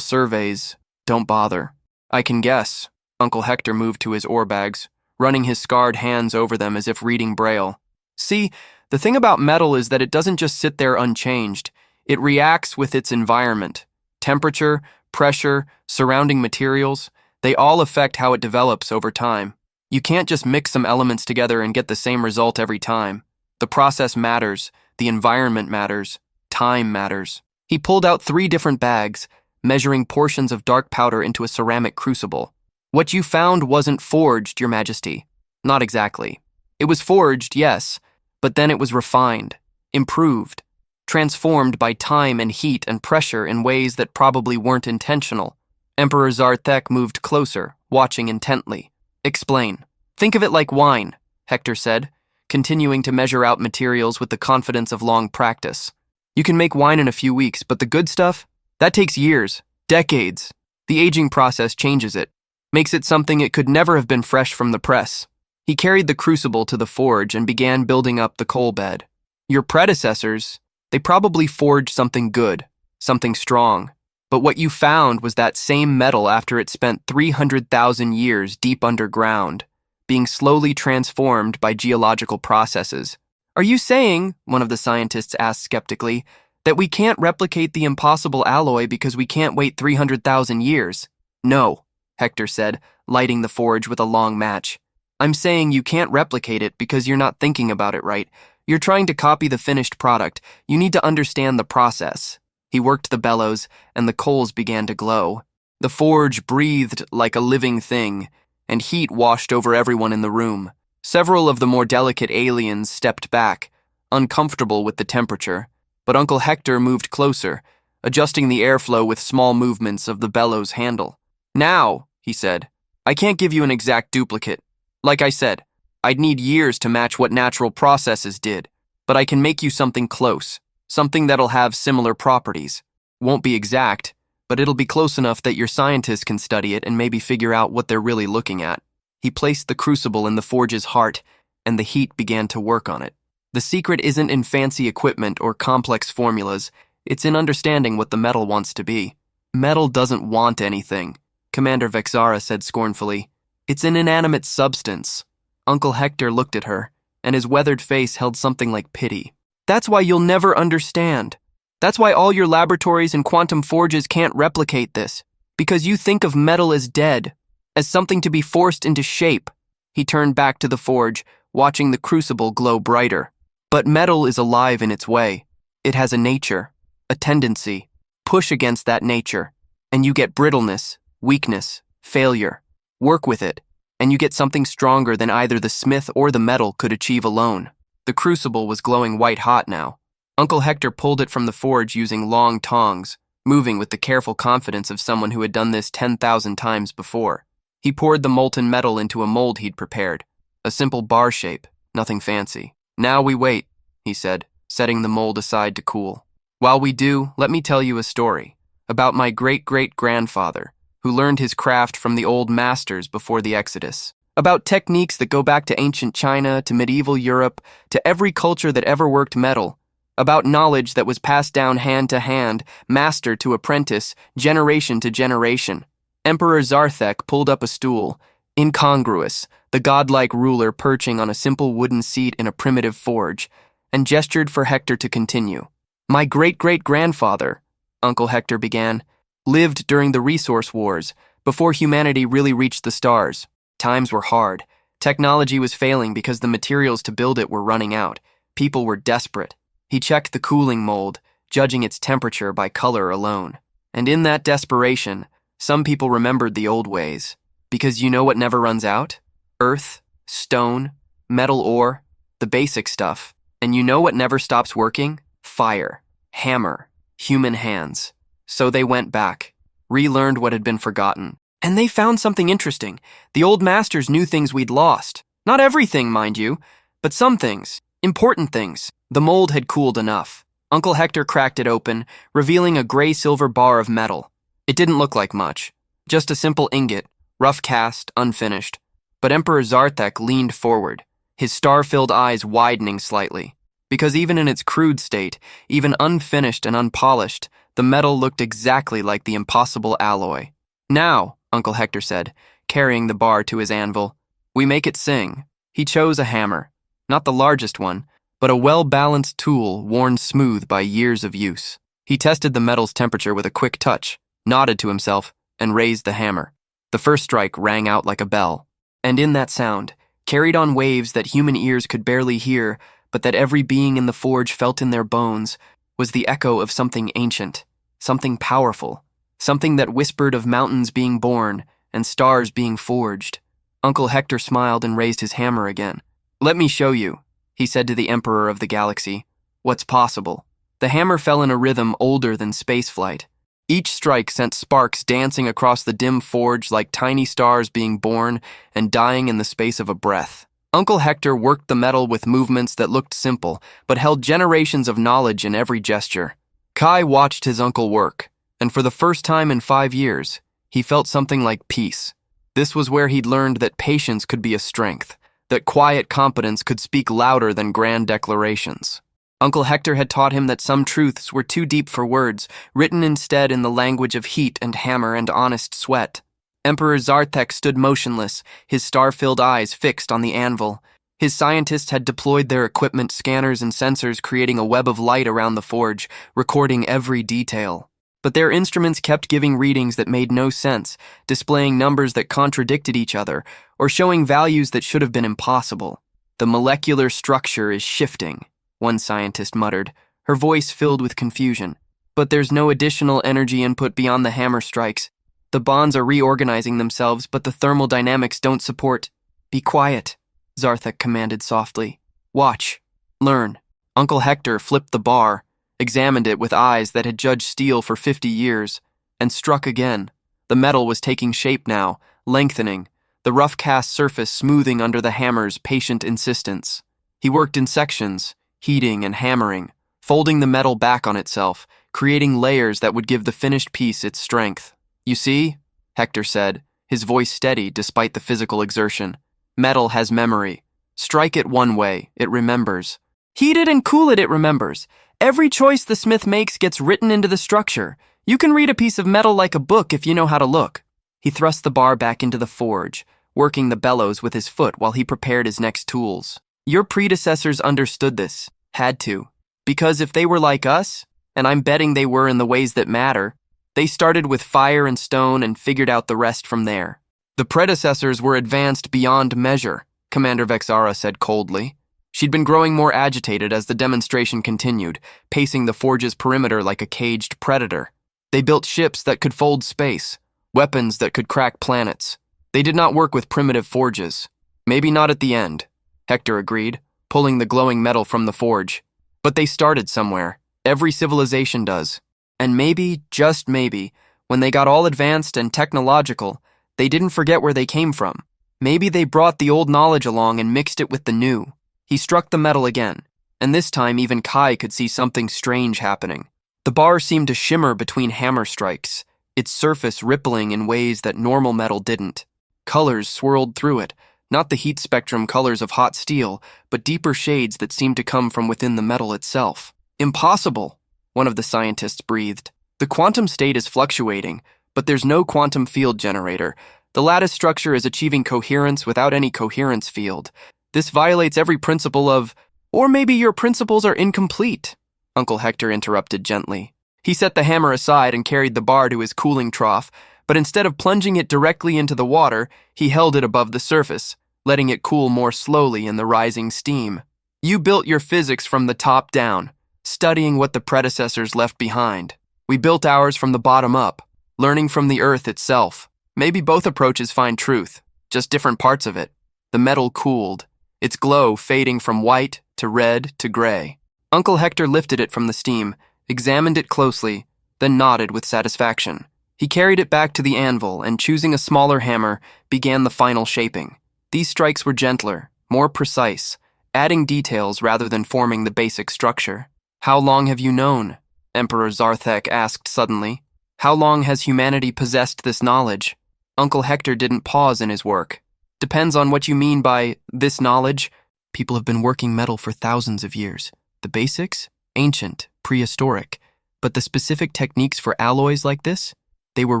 surveys. Don't bother. I can guess. Uncle Hector moved to his ore bags, running his scarred hands over them as if reading Braille. See, the thing about metal is that it doesn't just sit there unchanged. It reacts with its environment. Temperature, pressure, surrounding materials, they all affect how it develops over time. You can't just mix some elements together and get the same result every time. The process matters, the environment matters, time matters. He pulled out 3 different bags, measuring portions of dark powder into a ceramic crucible. What you found wasn't forged, Your Majesty. Not exactly. It was forged, yes, but then it was refined, improved, transformed by time and heat and pressure in ways that probably weren't intentional. Emperor Zarthek moved closer, watching intently. Explain. Think of it like wine, Hector said, continuing to measure out materials with the confidence of long practice. You can make wine in a few weeks, but the good stuff? That takes years, decades. The aging process changes it, makes it something it could never have been fresh from the press. He carried the crucible to the forge and began building up the coal bed. Your predecessors, they probably forged something good, something strong. But what you found was that same metal after it spent 300,000 years deep underground, being slowly transformed by geological processes. Are you saying, one of the scientists asked skeptically, that we can't replicate the impossible alloy because we can't wait 300,000 years? No, Hector said, lighting the forge with a long match. I'm saying you can't replicate it because you're not thinking about it right. You're trying to copy the finished product. You need to understand the process. He worked the bellows, and the coals began to glow. The forge breathed like a living thing, and heat washed over everyone in the room. Several of the more delicate aliens stepped back, uncomfortable with the temperature, but Uncle Hector moved closer, adjusting the airflow with small movements of the bellows handle. Now, he said, I can't give you an exact duplicate. Like I said, I'd need years to match what natural processes did, but I can make you something close, something that'll have similar properties. Won't be exact, but it'll be close enough that your scientists can study it and maybe figure out what they're really looking at. He placed the crucible in the forge's heart, and the heat began to work on it. The secret isn't in fancy equipment or complex formulas, it's in understanding what the metal wants to be. Metal doesn't want anything, Commander Vexara said scornfully. It's an inanimate substance. Uncle Hector looked at her, and his weathered face held something like pity. That's why you'll never understand. That's why all your laboratories and quantum forges can't replicate this, because you think of metal as dead, as something to be forced into shape. He turned back to the forge, watching the crucible glow brighter. But metal is alive in its way. It has a nature, a tendency. Push against that nature, and you get brittleness, weakness, failure. Work with it, and you get something stronger than either the smith or the metal could achieve alone. The crucible was glowing white-hot now. Uncle Hector pulled it from the forge using long tongs, moving with the careful confidence of someone who had done this 10,000 times before. He poured the molten metal into a mold he'd prepared, a simple bar shape, nothing fancy. Now we wait, he said, setting the mold aside to cool. While we do, let me tell you a story about my great-great-grandfather, who learned his craft from the old masters before the Exodus, about techniques that go back to ancient China, to medieval Europe, to every culture that ever worked metal, about knowledge that was passed down hand to hand, master to apprentice, generation to generation. Emperor Zarthek pulled up a stool, incongruous, the godlike ruler perching on a simple wooden seat in a primitive forge, and gestured for Hector to continue. My great-great-grandfather, Uncle Hector began, lived during the resource wars, before humanity really reached the stars. Times were hard. Technology was failing because the materials to build it were running out. People were desperate. He checked the cooling mold, judging its temperature by color alone. And in that desperation, some people remembered the old ways. Because you know what never runs out? Earth, stone, metal ore, the basic stuff. And you know what never stops working? Fire, hammer, human hands. So they went back, relearned what had been forgotten. And they found something interesting. The old masters knew things we'd lost. Not everything, mind you, but some things, important things. The mold had cooled enough. Uncle Hector cracked it open, revealing a gray-silver bar of metal. It didn't look like much. Just a simple ingot, rough cast, unfinished. But Emperor Zarthek leaned forward, his star-filled eyes widening slightly. Because even in its crude state, even unfinished and unpolished, the metal looked exactly like the impossible alloy. "Now," Uncle Hector said, carrying the bar to his anvil, "we make it sing." He chose a hammer, not the largest one, but a well-balanced tool worn smooth by years of use. He tested the metal's temperature with a quick touch, nodded to himself, and raised the hammer. The first strike rang out like a bell. And in that sound, carried on waves that human ears could barely hear, but that every being in the forge felt in their bones, was the echo of something ancient, something powerful, something that whispered of mountains being born and stars being forged. Uncle Hector smiled and raised his hammer again. "Let me show you," he said to the Emperor of the Galaxy, "what's possible." The hammer fell in a rhythm older than spaceflight. Each strike sent sparks dancing across the dim forge like tiny stars being born and dying in the space of a breath. Uncle Hector worked the metal with movements that looked simple, but held generations of knowledge in every gesture. Kai watched his uncle work, and for the first time in 5 years, he felt something like peace. This was where he'd learned that patience could be a strength, that quiet competence could speak louder than grand declarations. Uncle Hector had taught him that some truths were too deep for words, written instead in the language of heat and hammer and honest sweat. Emperor Zarthek stood motionless, his star-filled eyes fixed on the anvil. His scientists had deployed their equipment, scanners and sensors, creating a web of light around the forge, recording every detail. But their instruments kept giving readings that made no sense, displaying numbers that contradicted each other, or showing values that should have been impossible. "The molecular structure is shifting," one scientist muttered, her voice filled with confusion. "But there's no additional energy input beyond the hammer strikes. The bonds are reorganizing themselves, but the thermal dynamics don't support." "Be quiet," Zarthek commanded softly. "Watch. Learn." Uncle Hector flipped the bar, examined it with eyes that had judged steel for 50 years, and struck again. The metal was taking shape now, lengthening, the rough cast surface smoothing under the hammer's patient insistence. He worked in sections, heating and hammering, folding the metal back on itself, creating layers that would give the finished piece its strength. "You see?" Hector said, his voice steady despite the physical exertion. "Metal has memory. Strike it one way, it remembers. Heat it and cool it, it remembers. Every choice the smith makes gets written into the structure. You can read a piece of metal like a book if you know how to look." He thrust the bar back into the forge, working the bellows with his foot while he prepared his next tools. "Your predecessors understood this, had to. Because if they were like us, and I'm betting they were in the ways that matter, they started with fire and stone and figured out the rest from there. The predecessors were advanced beyond measure," Commander Vexara said coldly. She'd been growing more agitated as the demonstration continued, pacing the forge's perimeter like a caged predator. "They built ships that could fold space, weapons that could crack planets. They did not work with primitive forges. Maybe not at the end," Hector agreed, pulling the glowing metal from the forge. "But they started somewhere. Every civilization does. And maybe, just maybe, when they got all advanced and technological, they didn't forget where they came from. Maybe they brought the old knowledge along and mixed it with the new." He struck the metal again, and this time even Kai could see something strange happening. The bar seemed to shimmer between hammer strikes, its surface rippling in ways that normal metal didn't. Colors swirled through it, not the heat spectrum colors of hot steel, but deeper shades that seemed to come from within the metal itself. "Impossible," one of the scientists breathed. "The quantum state is fluctuating, but there's no quantum field generator. The lattice structure is achieving coherence without any coherence field. This violates every principle of—" "Or maybe your principles are incomplete," Uncle Hector interrupted gently. He set the hammer aside and carried the bar to his cooling trough, but instead of plunging it directly into the water, he held it above the surface, letting it cool more slowly in the rising steam. "You built your physics from the top down, studying what the predecessors left behind. We built ours from the bottom up, learning from the earth itself. Maybe both approaches find truth, just different parts of it." The metal cooled, its glow fading from white to red to gray. Uncle Hector lifted it from the steam, examined it closely, then nodded with satisfaction. He carried it back to the anvil and, choosing a smaller hammer, began the final shaping. These strikes were gentler, more precise, adding details rather than forming the basic structure. "How long have you known?" Emperor Zarthek asked suddenly. How long has humanity possessed this knowledge? Uncle Hector didn't pause in his work. Depends on what you mean by this knowledge. People have been working metal for thousands of years. The basics? Ancient, prehistoric. But the specific techniques for alloys like this? They were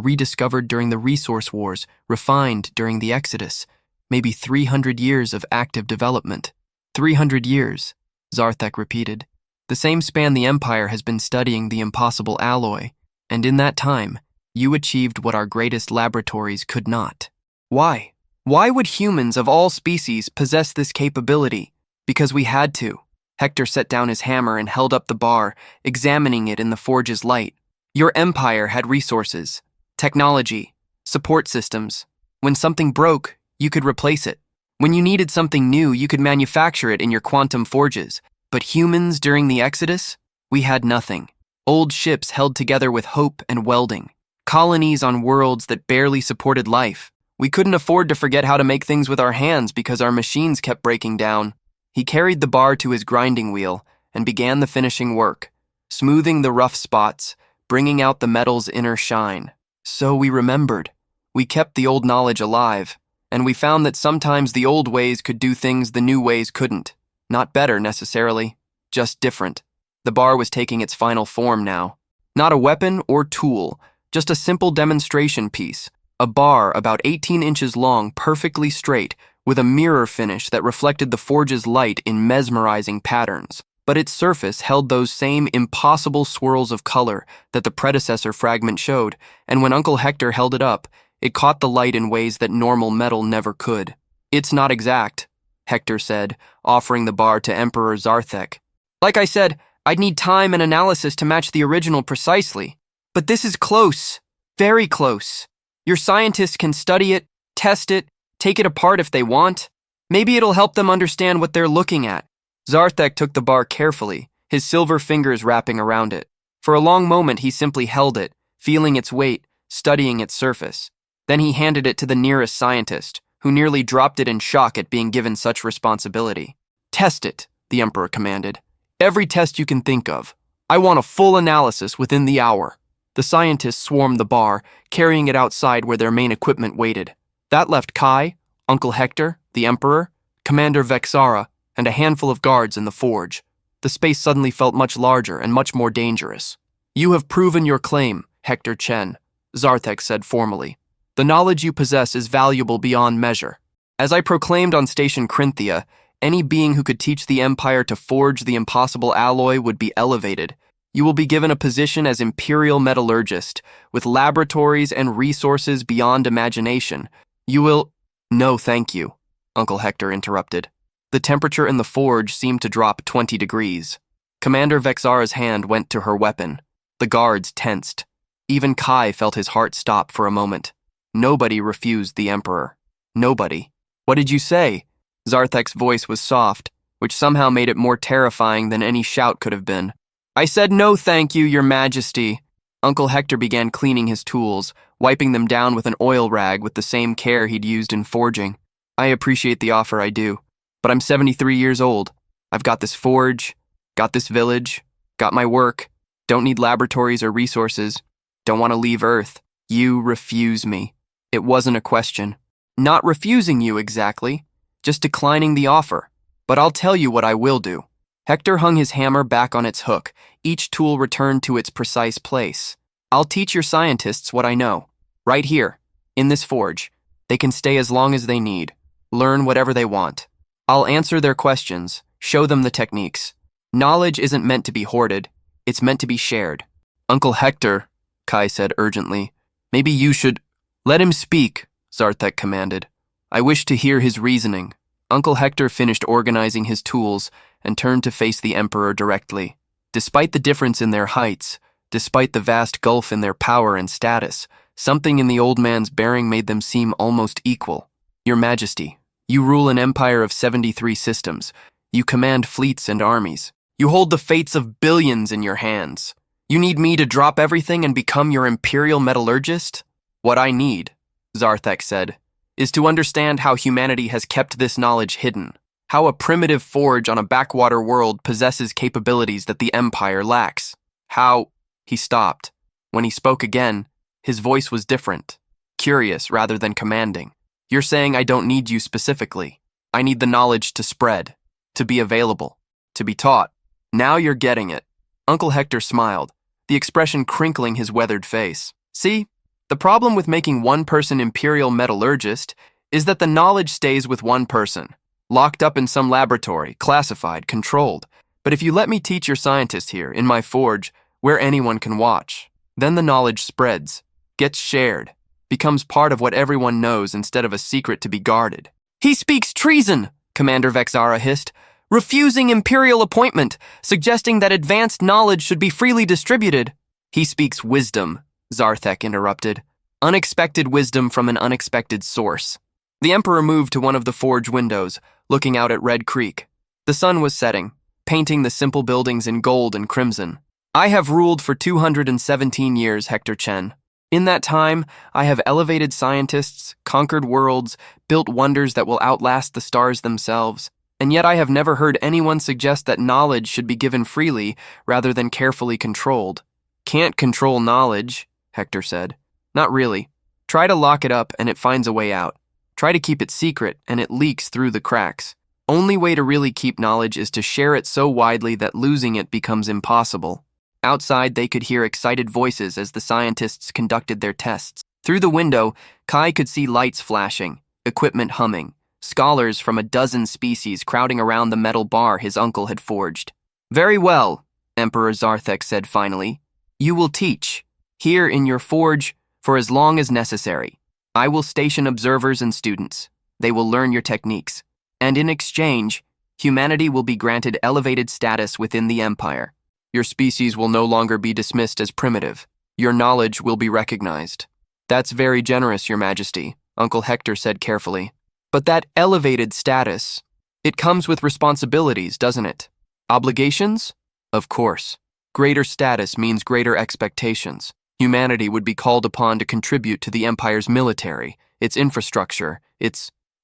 rediscovered during the resource wars, refined during the Exodus. Maybe 300 years of active development. 300 years, Zarthek repeated. The same span the Empire has been studying the impossible alloy. And in that time, you achieved what our greatest laboratories could not. Why? Why would humans of all species possess this capability? Because we had to. Hector set down his hammer and held up the bar, examining it in the forge's light. Your empire had resources, technology, support systems. When something broke, you could replace it. When you needed something new, you could manufacture it in your quantum forges. But humans during the Exodus? We had nothing. Old ships held together with hope and welding. Colonies on worlds that barely supported life. We couldn't afford to forget how to make things with our hands because our machines kept breaking down. He carried the bar to his grinding wheel and began the finishing work, smoothing the rough spots, bringing out the metal's inner shine. So we remembered. We kept the old knowledge alive, and we found that sometimes the old ways could do things the new ways couldn't. Not better, necessarily, just different. The bar was taking its final form now. Not a weapon or tool, just a simple demonstration piece. A bar about 18 inches long, perfectly straight, with a mirror finish that reflected the forge's light in mesmerizing patterns. But its surface held those same impossible swirls of color that the predecessor fragment showed, and when Uncle Hector held it up, it caught the light in ways that normal metal never could. It's not exact, Hector said, offering the bar to Emperor Zarthek. Like I said, I'd need time and analysis to match the original precisely. But this is close, very close. Your scientists can study it, test it, take it apart if they want. Maybe it'll help them understand what they're looking at. Zarthek took the bar carefully, his silver fingers wrapping around it. For a long moment he simply held it, feeling its weight, studying its surface. Then he handed it to the nearest scientist, who nearly dropped it in shock at being given such responsibility. Test it, the Emperor commanded. Every test you can think of. I want a full analysis within the hour. The scientists swarmed the bar, carrying it outside where their main equipment waited. That left Kai, Uncle Hector, the Emperor, Commander Vexara, and a handful of guards in the forge. The space suddenly felt much larger and much more dangerous. You have proven your claim, Hector Chen, Zarthek said formally. The knowledge you possess is valuable beyond measure. As I proclaimed on Station Crinthia, any being who could teach the Empire to forge the impossible alloy would be elevated. You will be given a position as Imperial Metallurgist, with laboratories and resources beyond imagination. You will— No, thank you, Uncle Hector interrupted. The temperature in the forge seemed to drop 20 degrees. Commander Vexara's hand went to her weapon. The guards tensed. Even Kai felt his heart stop for a moment. Nobody refused the Emperor. Nobody. What did you say? Zarthek's voice was soft, which somehow made it more terrifying than any shout could have been. I said no thank you, Your Majesty. Uncle Hector began cleaning his tools, wiping them down with an oil rag with the same care he'd used in forging. I appreciate the offer, I do. But I'm 73 years old. I've got this forge, got this village, got my work, don't need laboratories or resources, don't want to leave Earth. You refuse me. It wasn't a question. Not refusing you exactly, just declining the offer. But I'll tell you what I will do. Hector hung his hammer back on its hook, each tool returned to its precise place. I'll teach your scientists what I know. Right here, in this forge. They can stay as long as they need, learn whatever they want. I'll answer their questions, show them the techniques. Knowledge isn't meant to be hoarded, it's meant to be shared. Uncle Hector, Kai said urgently, maybe you should— Let him speak, Zarthek commanded. I wish to hear his reasoning. Uncle Hector finished organizing his tools and turned to face the Emperor directly. Despite the difference in their heights, despite the vast gulf in their power and status, something in the old man's bearing made them seem almost equal. Your Majesty, you rule an empire of 73 systems. You command fleets and armies. You hold the fates of billions in your hands. You need me to drop everything and become your Imperial Metallurgist? What I need, Zarthek said, is to understand how humanity has kept this knowledge hidden, how a primitive forge on a backwater world possesses capabilities that the Empire lacks, how— He stopped. When he spoke again, His voice was different, curious rather than commanding. You're saying I don't need you specifically. I need the knowledge to spread, to be available, to be taught. Now you're getting it. Uncle Hector smiled, the expression crinkling his weathered face. See, the problem with making one person imperial metallurgist is that the knowledge stays with one person, locked up in some laboratory, classified, controlled. But if you let me teach your scientist here, in my forge, where anyone can watch, then the knowledge spreads, gets shared, becomes part of what everyone knows instead of a secret to be guarded. He speaks treason, Commander Vexara hissed, refusing imperial appointment, suggesting that advanced knowledge should be freely distributed. He speaks wisdom, Zarthek interrupted. Unexpected wisdom from an unexpected source. The Emperor moved to one of the forge windows, looking out at Red Creek. The sun was setting, painting the simple buildings in gold and crimson. I have ruled for 217 years, Hector Chen. In that time, I have elevated scientists, conquered worlds, built wonders that will outlast the stars themselves. And yet I have never heard anyone suggest that knowledge should be given freely rather than carefully controlled. Can't control knowledge, Hector said. Not really. Try to lock it up and it finds a way out. Try to keep it secret and it leaks through the cracks. Only way to really keep knowledge is to share it so widely that losing it becomes impossible. Outside, they could hear excited voices as the scientists conducted their tests. Through the window, Kai could see lights flashing, equipment humming, scholars from a dozen species crowding around the metal bar his uncle had forged. Very well, Emperor Zarthek said finally. You will teach, here in your forge, for as long as necessary. I will station observers and students. They will learn your techniques. And in exchange, humanity will be granted elevated status within the Empire. Your species will no longer be dismissed as primitive. Your knowledge will be recognized. That's very generous, Your Majesty, Uncle Hector said carefully. But that elevated status, it comes with responsibilities, doesn't it? Obligations? Of course. Greater status means greater expectations. Humanity would be called upon to contribute to the Empire's military, its infrastructure,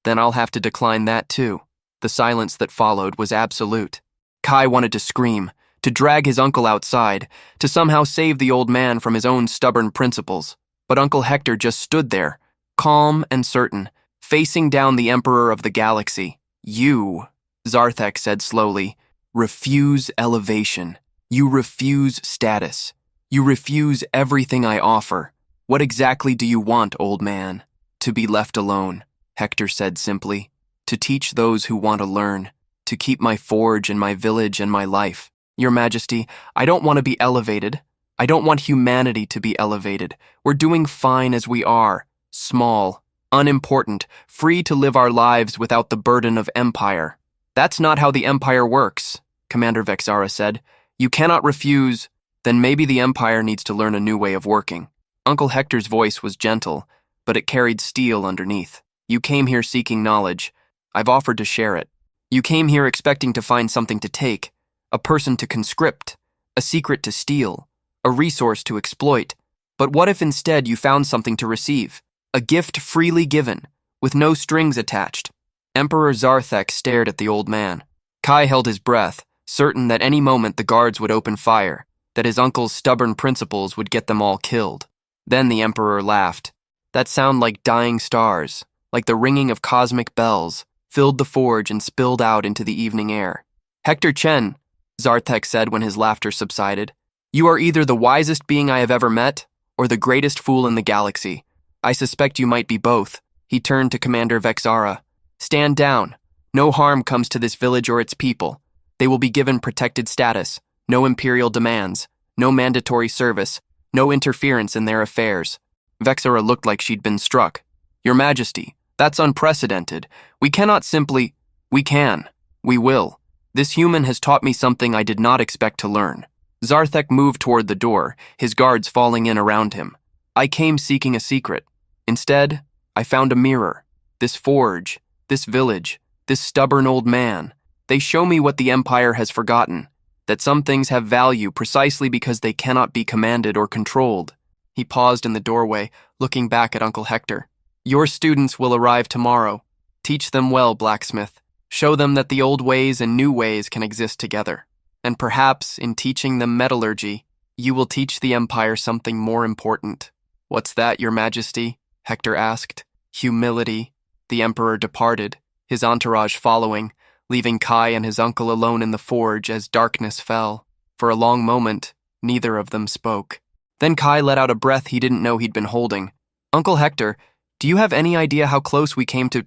Then I'll have to decline that too. The silence that followed was absolute. Kai wanted to scream, to drag his uncle outside, to somehow save the old man from his own stubborn principles. But Uncle Hector just stood there, calm and certain, facing down the Emperor of the Galaxy. You, Zarthek said slowly, refuse elevation. You refuse status. You refuse everything I offer. What exactly do you want, old man? To be left alone, Hector said simply. To teach those who want to learn. To keep my forge and my village and my life. Your Majesty, I don't want to be elevated. I don't want humanity to be elevated. We're doing fine as we are. Small, unimportant, free to live our lives without the burden of empire. That's not how the Empire works, Commander Vexara said. You cannot refuse. Then maybe the Empire needs to learn a new way of working. Uncle Hector's voice was gentle, but it carried steel underneath. You came here seeking knowledge. I've offered to share it. You came here expecting to find something to take, a person to conscript, a secret to steal, a resource to exploit. But what if instead you found something to receive? A gift freely given, with no strings attached. Emperor Zarthek stared at the old man. Kai held his breath, certain that any moment the guards would open fire, that his uncle's stubborn principles would get them all killed. Then the Emperor laughed. That sound like dying stars, like the ringing of cosmic bells, filled the forge and spilled out into the evening air. Hector Chen, Zarthek said when his laughter subsided, you are either the wisest being I have ever met, or the greatest fool in the galaxy. I suspect you might be both. He turned to Commander Vexara. Stand down. No harm comes to this village or its people. They will be given protected status, no imperial demands, no mandatory service, no interference in their affairs. Vexara looked like she'd been struck. Your Majesty, that's unprecedented. We cannot simply... We can. We will. This human has taught me something I did not expect to learn. Zarthek moved toward the door, his guards falling in around him. I came seeking a secret. Instead, I found a mirror. This forge, this village, this stubborn old man. They show me what the Empire has forgotten, that some things have value precisely because they cannot be commanded or controlled. He paused in the doorway, looking back at Uncle Hector. Your students will arrive tomorrow. Teach them well, blacksmith. Show them that the old ways and new ways can exist together. And perhaps, in teaching them metallurgy, you will teach the Empire something more important. "What's that, your majesty?" Hector asked. "Humility." The emperor departed, his entourage following, leaving Kai and his uncle alone in the forge as darkness fell. For a long moment, neither of them spoke. Then Kai let out a breath he didn't know he'd been holding. "Uncle Hector, do you have any idea how close we came to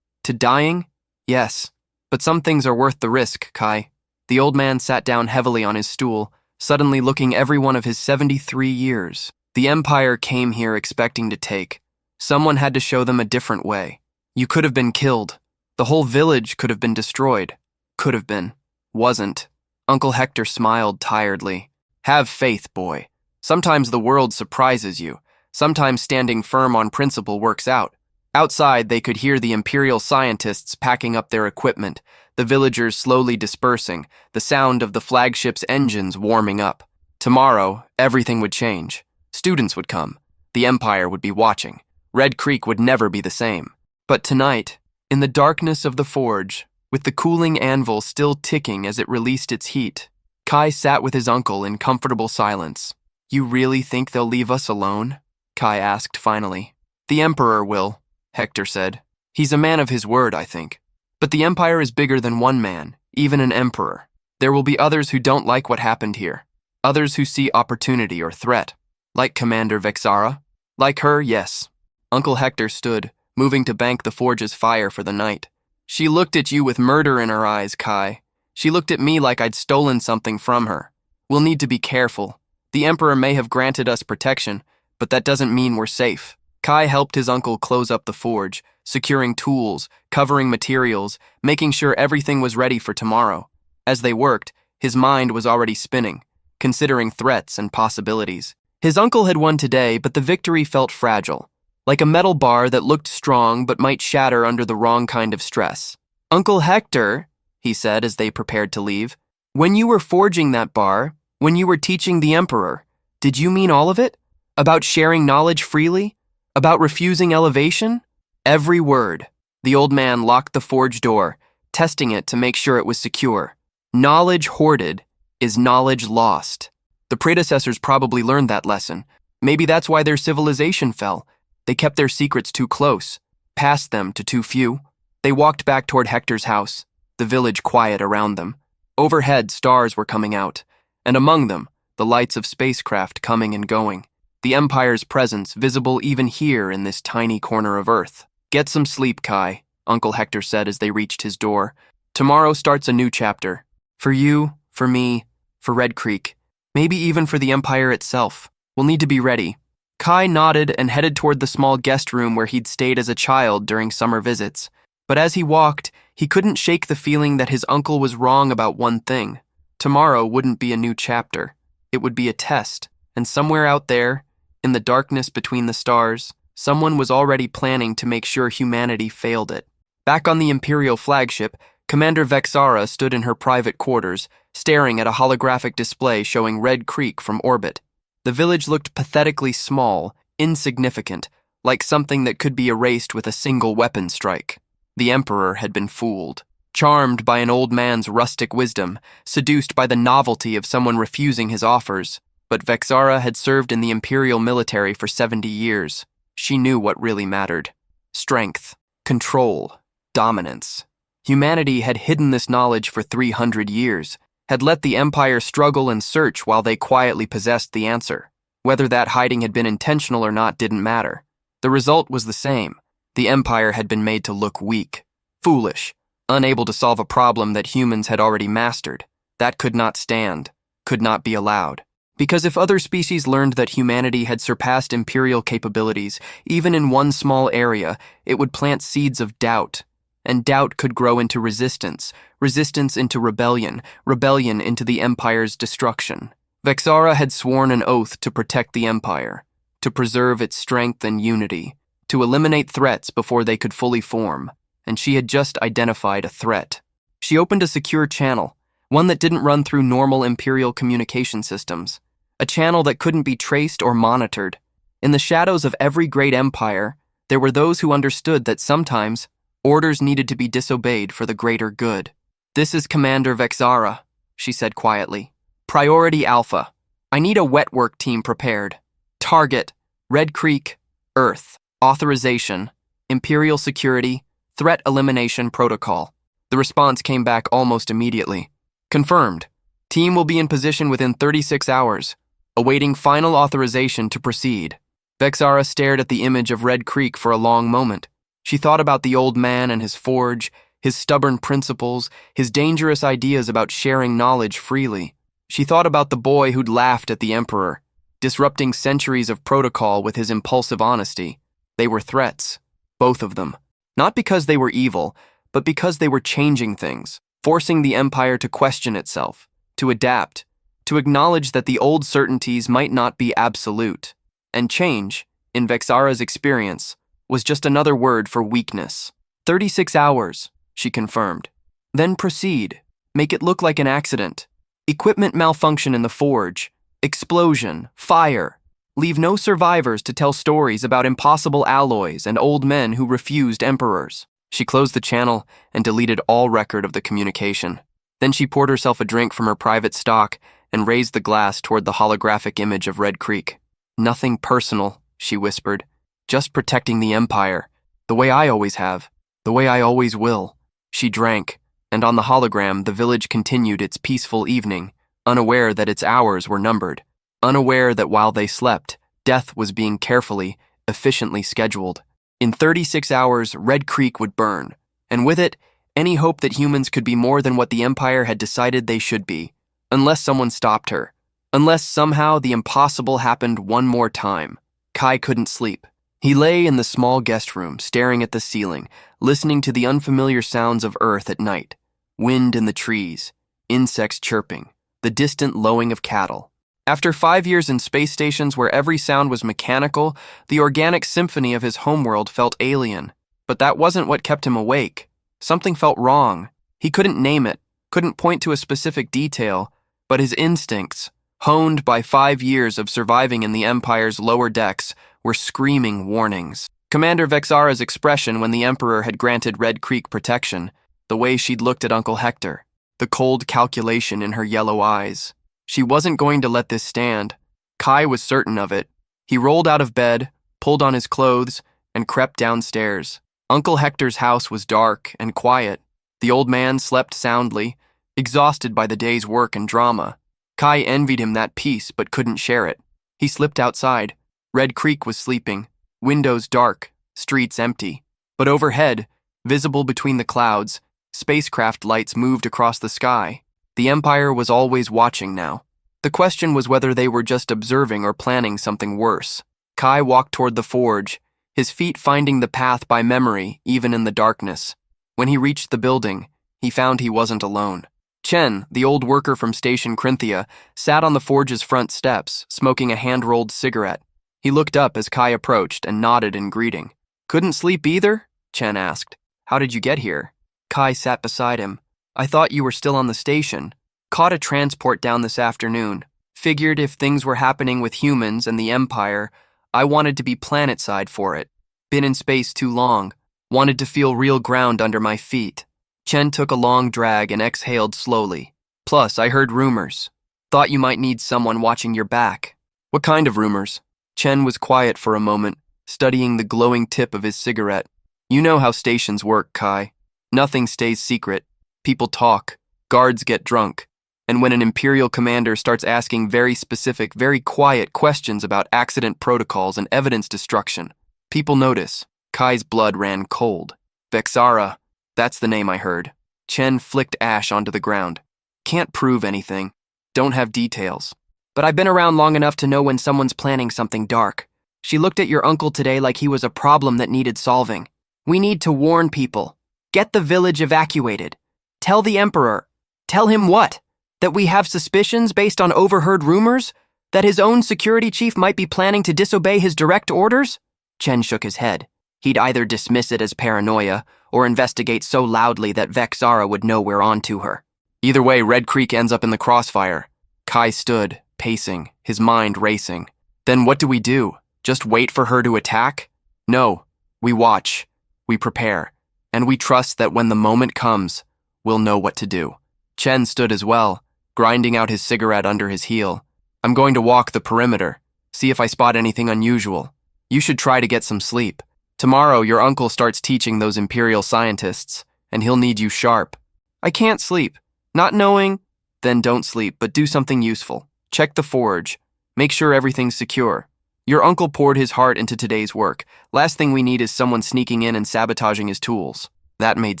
dying?" "Yes, but some things are worth the risk, Kai." The old man sat down heavily on his stool, suddenly looking every one of his 73 years. The Empire came here expecting to take. Someone had to show them a different way. You could have been killed. The whole village could have been destroyed. Could have been. Wasn't. Uncle Hector smiled tiredly. "Have faith, boy. Sometimes the world surprises you. Sometimes standing firm on principle works out." Outside, they could hear the Imperial scientists packing up their equipment, the villagers slowly dispersing, the sound of the flagship's engines warming up. Tomorrow, everything would change. Students would come. The Empire would be watching. Red Creek would never be the same. But tonight, in the darkness of the forge, with the cooling anvil still ticking as it released its heat, Kai sat with his uncle in comfortable silence. "You really think they'll leave us alone?" Kai asked finally. "The Emperor will," Hector said. "He's a man of his word, I think. But the Empire is bigger than one man, even an emperor. There will be others who don't like what happened here. Others who see opportunity or threat. Like Commander Vexara? Like her, yes." Uncle Hector stood, moving to bank the forge's fire for the night. "She looked at you with murder in her eyes, Kai. She looked at me like I'd stolen something from her. We'll need to be careful. The Emperor may have granted us protection, but that doesn't mean we're safe." Kai helped his uncle close up the forge, securing tools, covering materials, making sure everything was ready for tomorrow. As they worked, his mind was already spinning, considering threats and possibilities. His uncle had won today, but the victory felt fragile, like a metal bar that looked strong but might shatter under the wrong kind of stress. "Uncle Hector," he said as they prepared to leave, "when you were forging that bar, when you were teaching the Emperor, did you mean all of it? About sharing knowledge freely? About refusing elevation?" "Every word." The old man locked the forge door, testing it to make sure it was secure. "Knowledge hoarded is knowledge lost." The predecessors probably learned that lesson. Maybe that's why their civilization fell. They kept their secrets too close, passed them to too few. They walked back toward Hector's house, the village quiet around them. Overhead, stars were coming out, and among them, the lights of spacecraft coming and going. The Empire's presence visible even here in this tiny corner of Earth. "Get some sleep, Kai," Uncle Hector said as they reached his door. "Tomorrow starts a new chapter. For you, for me, for Red Creek. Maybe even for the Empire itself. We'll need to be ready." Kai nodded and headed toward the small guest room where he'd stayed as a child during summer visits. But as he walked, he couldn't shake the feeling that his uncle was wrong about one thing. Tomorrow wouldn't be a new chapter. It would be a test, and somewhere out there, in the darkness between the stars, someone was already planning to make sure humanity failed it. Back on the Imperial flagship, Commander Vexara stood in her private quarters, staring at a holographic display showing Red Creek from orbit. The village looked pathetically small, insignificant, like something that could be erased with a single weapon strike. The Emperor had been fooled. Charmed by an old man's rustic wisdom, seduced by the novelty of someone refusing his offers. But Vexara had served in the Imperial military for 70 years. She knew what really mattered. Strength, control, dominance. Humanity had hidden this knowledge for 300 years, had let the Empire struggle and search while they quietly possessed the answer. Whether that hiding had been intentional or not didn't matter. The result was the same. The Empire had been made to look weak, foolish, unable to solve a problem that humans had already mastered. That could not stand, could not be allowed. Because if other species learned that humanity had surpassed Imperial capabilities, even in one small area, it would plant seeds of doubt. And doubt could grow into resistance, resistance into rebellion, rebellion into the Empire's destruction. Vexara had sworn an oath to protect the Empire, to preserve its strength and unity, to eliminate threats before they could fully form, and she had just identified a threat. She opened a secure channel, one that didn't run through normal Imperial communication systems, a channel that couldn't be traced or monitored. In the shadows of every great empire, there were those who understood that sometimes orders needed to be disobeyed for the greater good. "This is Commander Vexara," she said quietly. "Priority Alpha. I need a wet work team prepared. Target, Red Creek, Earth, Authorization, Imperial Security, Threat Elimination Protocol. The response came back almost immediately. Confirmed. Team will be in position within 36 hours, awaiting final authorization to proceed. Vexara stared at the image of Red Creek for a long moment. She thought about the old man and his forge, his stubborn principles, his dangerous ideas about sharing knowledge freely. She thought about the boy who'd laughed at the Emperor, disrupting centuries of protocol with his impulsive honesty. They were threats, both of them. Not because they were evil, but because they were changing things, forcing the Empire to question itself, to adapt, to acknowledge that the old certainties might not be absolute. And change, in Vexara's experience, was just another word for weakness. 36 hours, she confirmed. Then proceed. Make it look like an accident. Equipment malfunction in the forge. Explosion. Fire. Leave no survivors to tell stories about impossible alloys and old men who refused emperors. She closed the channel and deleted all record of the communication. Then she poured herself a drink from her private stock and raised the glass toward the holographic image of Red Creek. Nothing personal, she whispered. Just protecting the Empire. The way I always have. The way I always will. She drank, and on the hologram the village continued its peaceful evening, unaware that its hours were numbered. Unaware that while they slept, death was being carefully, efficiently scheduled. In 36 hours, Red Creek would burn, and with it, any hope that humans could be more than what the Empire had decided they should be, unless someone stopped her. Unless somehow the impossible happened one more time. Kai couldn't sleep. He lay in the small guest room, staring at the ceiling, listening to the unfamiliar sounds of Earth at night. Wind in the trees, insects chirping, the distant lowing of cattle. After 5 years in space stations where every sound was mechanical, the organic symphony of his homeworld felt alien. But that wasn't what kept him awake. Something felt wrong. He couldn't name it, couldn't point to a specific detail, but his instincts, honed by 5 years of surviving in the Empire's lower decks, were screaming warnings. Commander Vexara's expression when the Emperor had granted Red Creek protection, the way she'd looked at Uncle Hector, the cold calculation in her yellow eyes. She wasn't going to let this stand. Kai was certain of it. He rolled out of bed, pulled on his clothes, and crept downstairs. Uncle Hector's house was dark and quiet. The old man slept soundly, exhausted by the day's work and drama. Kai envied him that peace but couldn't share it. He slipped outside. Red Creek was sleeping, windows dark, streets empty. But overhead, visible between the clouds, spacecraft lights moved across the sky. The Empire was always watching now. The question was whether they were just observing or planning something worse. Kai walked toward the forge, his feet finding the path by memory, even in the darkness. When he reached the building, he found he wasn't alone. Chen, the old worker from Station Crinthia, sat on the forge's front steps, smoking a hand-rolled cigarette. He looked up as Kai approached and nodded in greeting. "Couldn't sleep either?" Chen asked. "How did you get here?" Kai sat beside him. "I thought you were still on the station. Caught a transport down this afternoon. Figured if things were happening with humans and the Empire, I wanted to be planetside for it. Been in space too long. Wanted to feel real ground under my feet." Chen took a long drag and exhaled slowly. "Plus, I heard rumors. Thought you might need someone watching your back." "What kind of rumors?" Chen was quiet for a moment, studying the glowing tip of his cigarette. "You know how stations work, Kai. Nothing stays secret. People talk, guards get drunk, and when an Imperial commander starts asking very specific, very quiet questions about accident protocols and evidence destruction, people notice." Kai's blood ran cold. "Vexara, that's the name I heard." Chen flicked ash onto the ground. "Can't prove anything. Don't have details. But I've been around long enough to know when someone's planning something dark. She looked at your uncle today like he was a problem that needed solving. We need to warn people. Get the village evacuated. Tell the Emperor." "Tell him what? That we have suspicions based on overheard rumors? That his own security chief might be planning to disobey his direct orders?" Chen shook his head. He'd either dismiss it as paranoia or investigate so loudly that Vexara would know we're onto her. Either way, Red Creek ends up in the crossfire. Kai stood, pacing, his mind racing. Then what do we do? Just wait for her to attack? No, we watch, we prepare, and we trust that when the moment comes, we'll know what to do. Chen stood as well, grinding out his cigarette under his heel. "I'm going to walk the perimeter, see if I spot anything unusual. You should try to get some sleep. Tomorrow, your uncle starts teaching those Imperial scientists, and he'll need you sharp. I can't sleep. Not knowing? Then don't sleep, but do something useful. Check the forge. Make sure everything's secure. Your uncle poured his heart into today's work. Last thing we need is someone sneaking in and sabotaging his tools. That made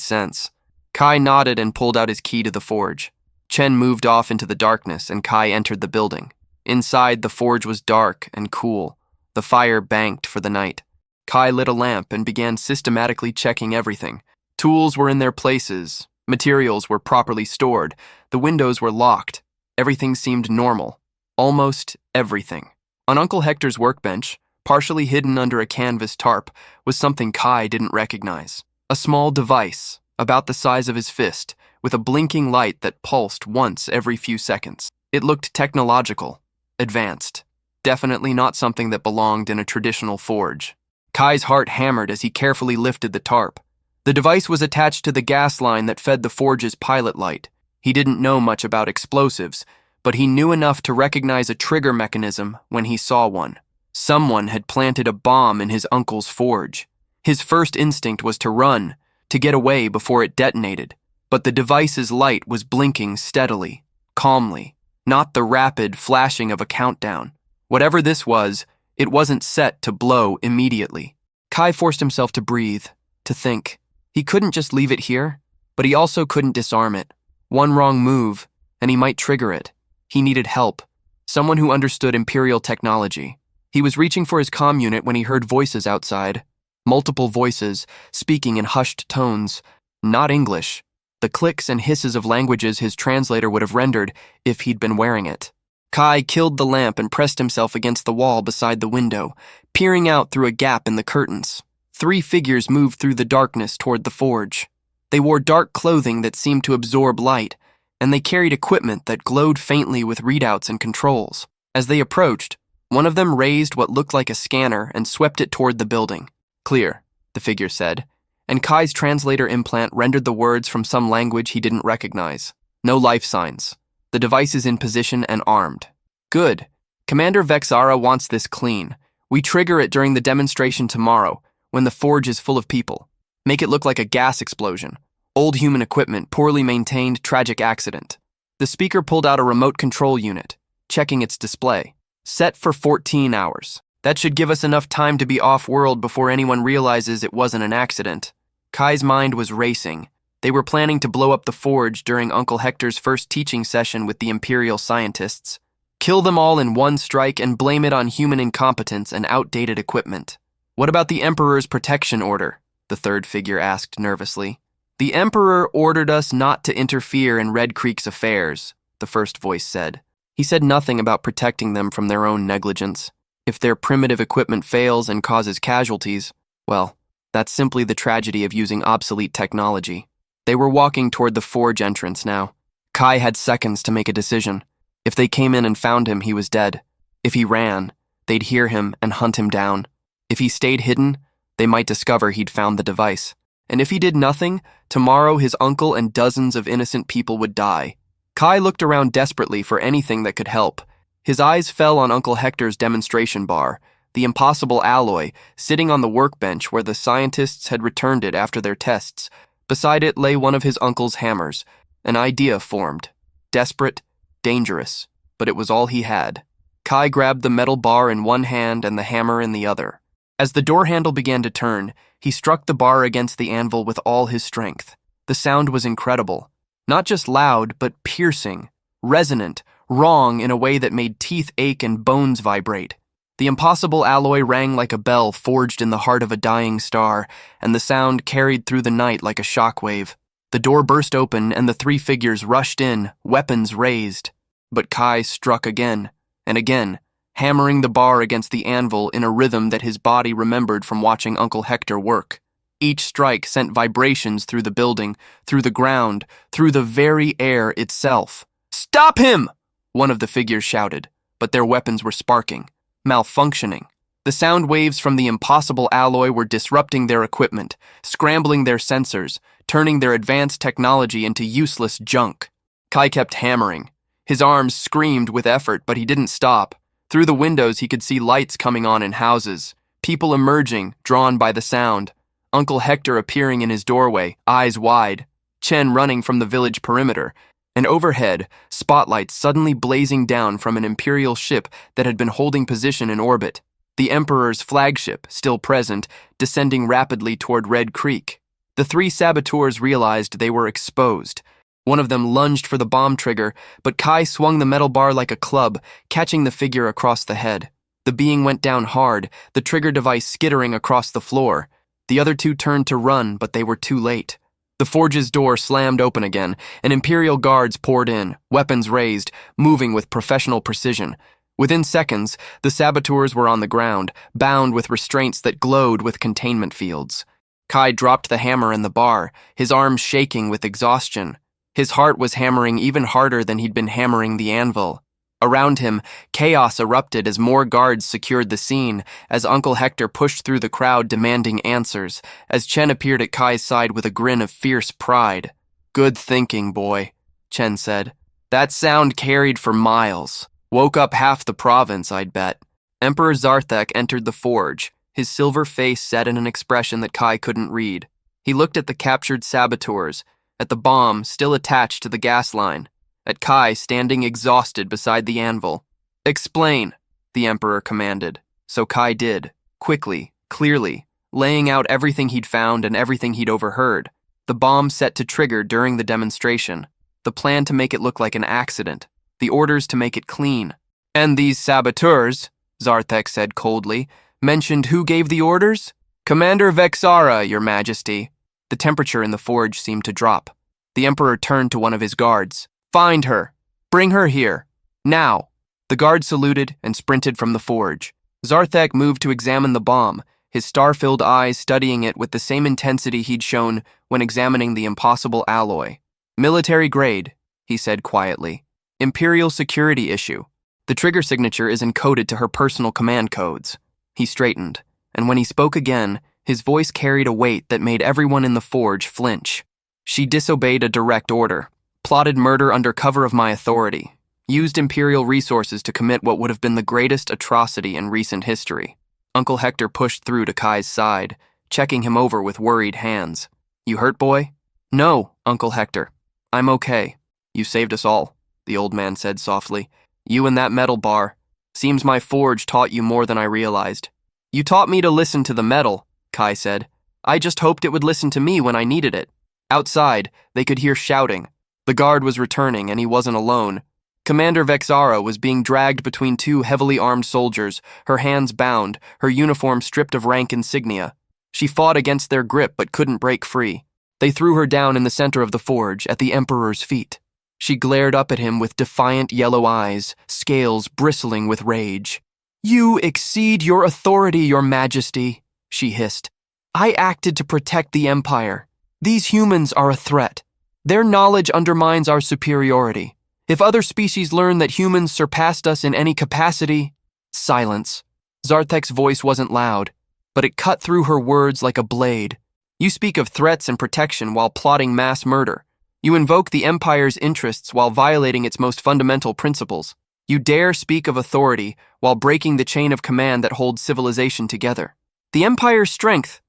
sense. Kai nodded and pulled out his key to the forge. Chen moved off into the darkness, and Kai entered the building. Inside, the forge was dark and cool. The fire banked for the night. Kai lit a lamp and began systematically checking everything. Tools were in their places. Materials were properly stored. The windows were locked. Everything seemed normal. Almost everything. On Uncle Hector's workbench, partially hidden under a canvas tarp, was something Kai didn't recognize. A small device, about the size of his fist, with a blinking light that pulsed once every few seconds. It looked technological, advanced. Definitely not something that belonged in a traditional forge. Kai's heart hammered as he carefully lifted the tarp. The device was attached to the gas line that fed the forge's pilot light. He didn't know much about explosives, but he knew enough to recognize a trigger mechanism when he saw one. Someone had planted a bomb in his uncle's forge. His first instinct was to run, to get away before it detonated. But the device's light was blinking steadily, calmly, not the rapid flashing of a countdown. Whatever this was, it wasn't set to blow immediately. Kai forced himself to breathe, to think. He couldn't just leave it here, but he also couldn't disarm it. One wrong move, and he might trigger it. He needed help, someone who understood Imperial technology. He was reaching for his comm unit when he heard voices outside. Multiple voices, speaking in hushed tones, not English. The clicks and hisses of languages his translator would have rendered if he'd been wearing it. Kai killed the lamp and pressed himself against the wall beside the window, peering out through a gap in the curtains. 3 figures moved through the darkness toward the forge. They wore dark clothing that seemed to absorb light, and they carried equipment that glowed faintly with readouts and controls. As they approached, one of them raised what looked like a scanner and swept it toward the building. Clear, the figure said, and Kai's translator implant rendered the words from some language he didn't recognize. No life signs. The device is in position and armed. Good. Commander Vexara wants this clean. We trigger it during the demonstration tomorrow, when the forge is full of people. Make it look like a gas explosion. Old human equipment, poorly maintained, tragic accident. The speaker pulled out a remote control unit, checking its display. Set for 14 hours. That should give us enough time to be off-world before anyone realizes it wasn't an accident. Kai's mind was racing. They were planning to blow up the forge during Uncle Hector's first teaching session with the Imperial scientists. Kill them all in one strike and blame it on human incompetence and outdated equipment. What about the Emperor's protection order? The third figure asked nervously. The Emperor ordered us not to interfere in Red Creek's affairs, the first voice said. He said nothing about protecting them from their own negligence. If their primitive equipment fails and causes casualties, well, that's simply the tragedy of using obsolete technology. They were walking toward the forge entrance now. Kai had seconds to make a decision. If they came in and found him, he was dead. If he ran, they'd hear him and hunt him down. If he stayed hidden, they might discover he'd found the device. And if he did nothing, tomorrow his uncle and dozens of innocent people would die. Kai looked around desperately for anything that could help. His eyes fell on Uncle Hector's demonstration bar, the impossible alloy, sitting on the workbench where the scientists had returned it after their tests. Beside it lay one of his uncle's hammers. An idea formed. Desperate, dangerous, but it was all he had. Kai grabbed the metal bar in one hand and the hammer in the other. As the door handle began to turn, he struck the bar against the anvil with all his strength. The sound was incredible. Not just loud, but piercing, resonant, wrong in a way that made teeth ache and bones vibrate. The impossible alloy rang like a bell forged in the heart of a dying star, and the sound carried through the night like a shockwave. The door burst open and the 3 figures rushed in, weapons raised. But Kai struck again and again, hammering the bar against the anvil in a rhythm that his body remembered from watching Uncle Hector work. Each strike sent vibrations through the building, through the ground, through the very air itself. "Stop him!" one of the figures shouted, but their weapons were sparking, malfunctioning. The sound waves from the impossible alloy were disrupting their equipment, scrambling their sensors, turning their advanced technology into useless junk. Kai kept hammering. His arms screamed with effort, but he didn't stop. Through the windows, he could see lights coming on in houses. People emerging, drawn by the sound. Uncle Hector appearing in his doorway, eyes wide. Chen running from the village perimeter. And overhead, spotlights suddenly blazing down from an Imperial ship that had been holding position in orbit. The Emperor's flagship, still present, descending rapidly toward Red Creek. The three saboteurs realized they were exposed. One of them lunged for the bomb trigger, but Kai swung the metal bar like a club, catching the figure across the head. The being went down hard, the trigger device skittering across the floor. The other two turned to run, but they were too late. The forge's door slammed open again, and Imperial guards poured in, weapons raised, moving with professional precision. Within seconds, the saboteurs were on the ground, bound with restraints that glowed with containment fields. Kai dropped the hammer and the bar, his arms shaking with exhaustion. His heart was hammering even harder than he'd been hammering the anvil. Around him, chaos erupted as more guards secured the scene, as Uncle Hector pushed through the crowd demanding answers, as Chen appeared at Kai's side with a grin of fierce pride. "Good thinking, boy," Chen said. "That sound carried for miles. Woke up half the province, I'd bet." Emperor Zarthek entered the forge, his silver face set in an expression that Kai couldn't read. He looked at the captured saboteurs, at the bomb still attached to the gas line, at Kai standing exhausted beside the anvil. "Explain," the Emperor commanded. So Kai did, quickly, clearly, laying out everything he'd found and everything he'd overheard. The bomb set to trigger during the demonstration, the plan to make it look like an accident, the orders to make it clean. "And these saboteurs," Zarthek said coldly, "mentioned who gave the orders?" "Commander Vexara, Your Majesty." The temperature in the forge seemed to drop. The Emperor turned to one of his guards. "Find her. Bring her here. Now." The guard saluted and sprinted from the forge. Zarthek moved to examine the bomb, his star-filled eyes studying it with the same intensity he'd shown when examining the impossible alloy. "Military grade," he said quietly. "Imperial security issue. The trigger signature is encoded to her personal command codes." He straightened, and when he spoke again, his voice carried a weight that made everyone in the forge flinch. "She disobeyed a direct order, plotted murder under cover of my authority, used Imperial resources to commit what would have been the greatest atrocity in recent history." Uncle Hector pushed through to Kai's side, checking him over with worried hands. "You hurt, boy?" "No, Uncle Hector. I'm okay. You saved us all," the old man said softly. "You and that metal bar. Seems my forge taught you more than I realized." "You taught me to listen to the metal," Kai said. "I just hoped it would listen to me when I needed it." Outside, they could hear shouting. The guard was returning, and he wasn't alone. Commander Vexara was being dragged between two heavily armed soldiers, her hands bound, her uniform stripped of rank insignia. She fought against their grip but couldn't break free. They threw her down in the center of the forge, at the Emperor's feet. She glared up at him with defiant yellow eyes, scales bristling with rage. "You exceed your authority, Your Majesty," she hissed. "I acted to protect the Empire. These humans are a threat. Their knowledge undermines our superiority. If other species learn that humans surpassed us in any capacity—" Silence. Zarthek's voice wasn't loud, but it cut through her words like a blade. "You speak of threats and protection while plotting mass murder. You invoke the Empire's interests while violating its most fundamental principles. You dare speak of authority while breaking the chain of command that holds civilization together. The Empire's strength,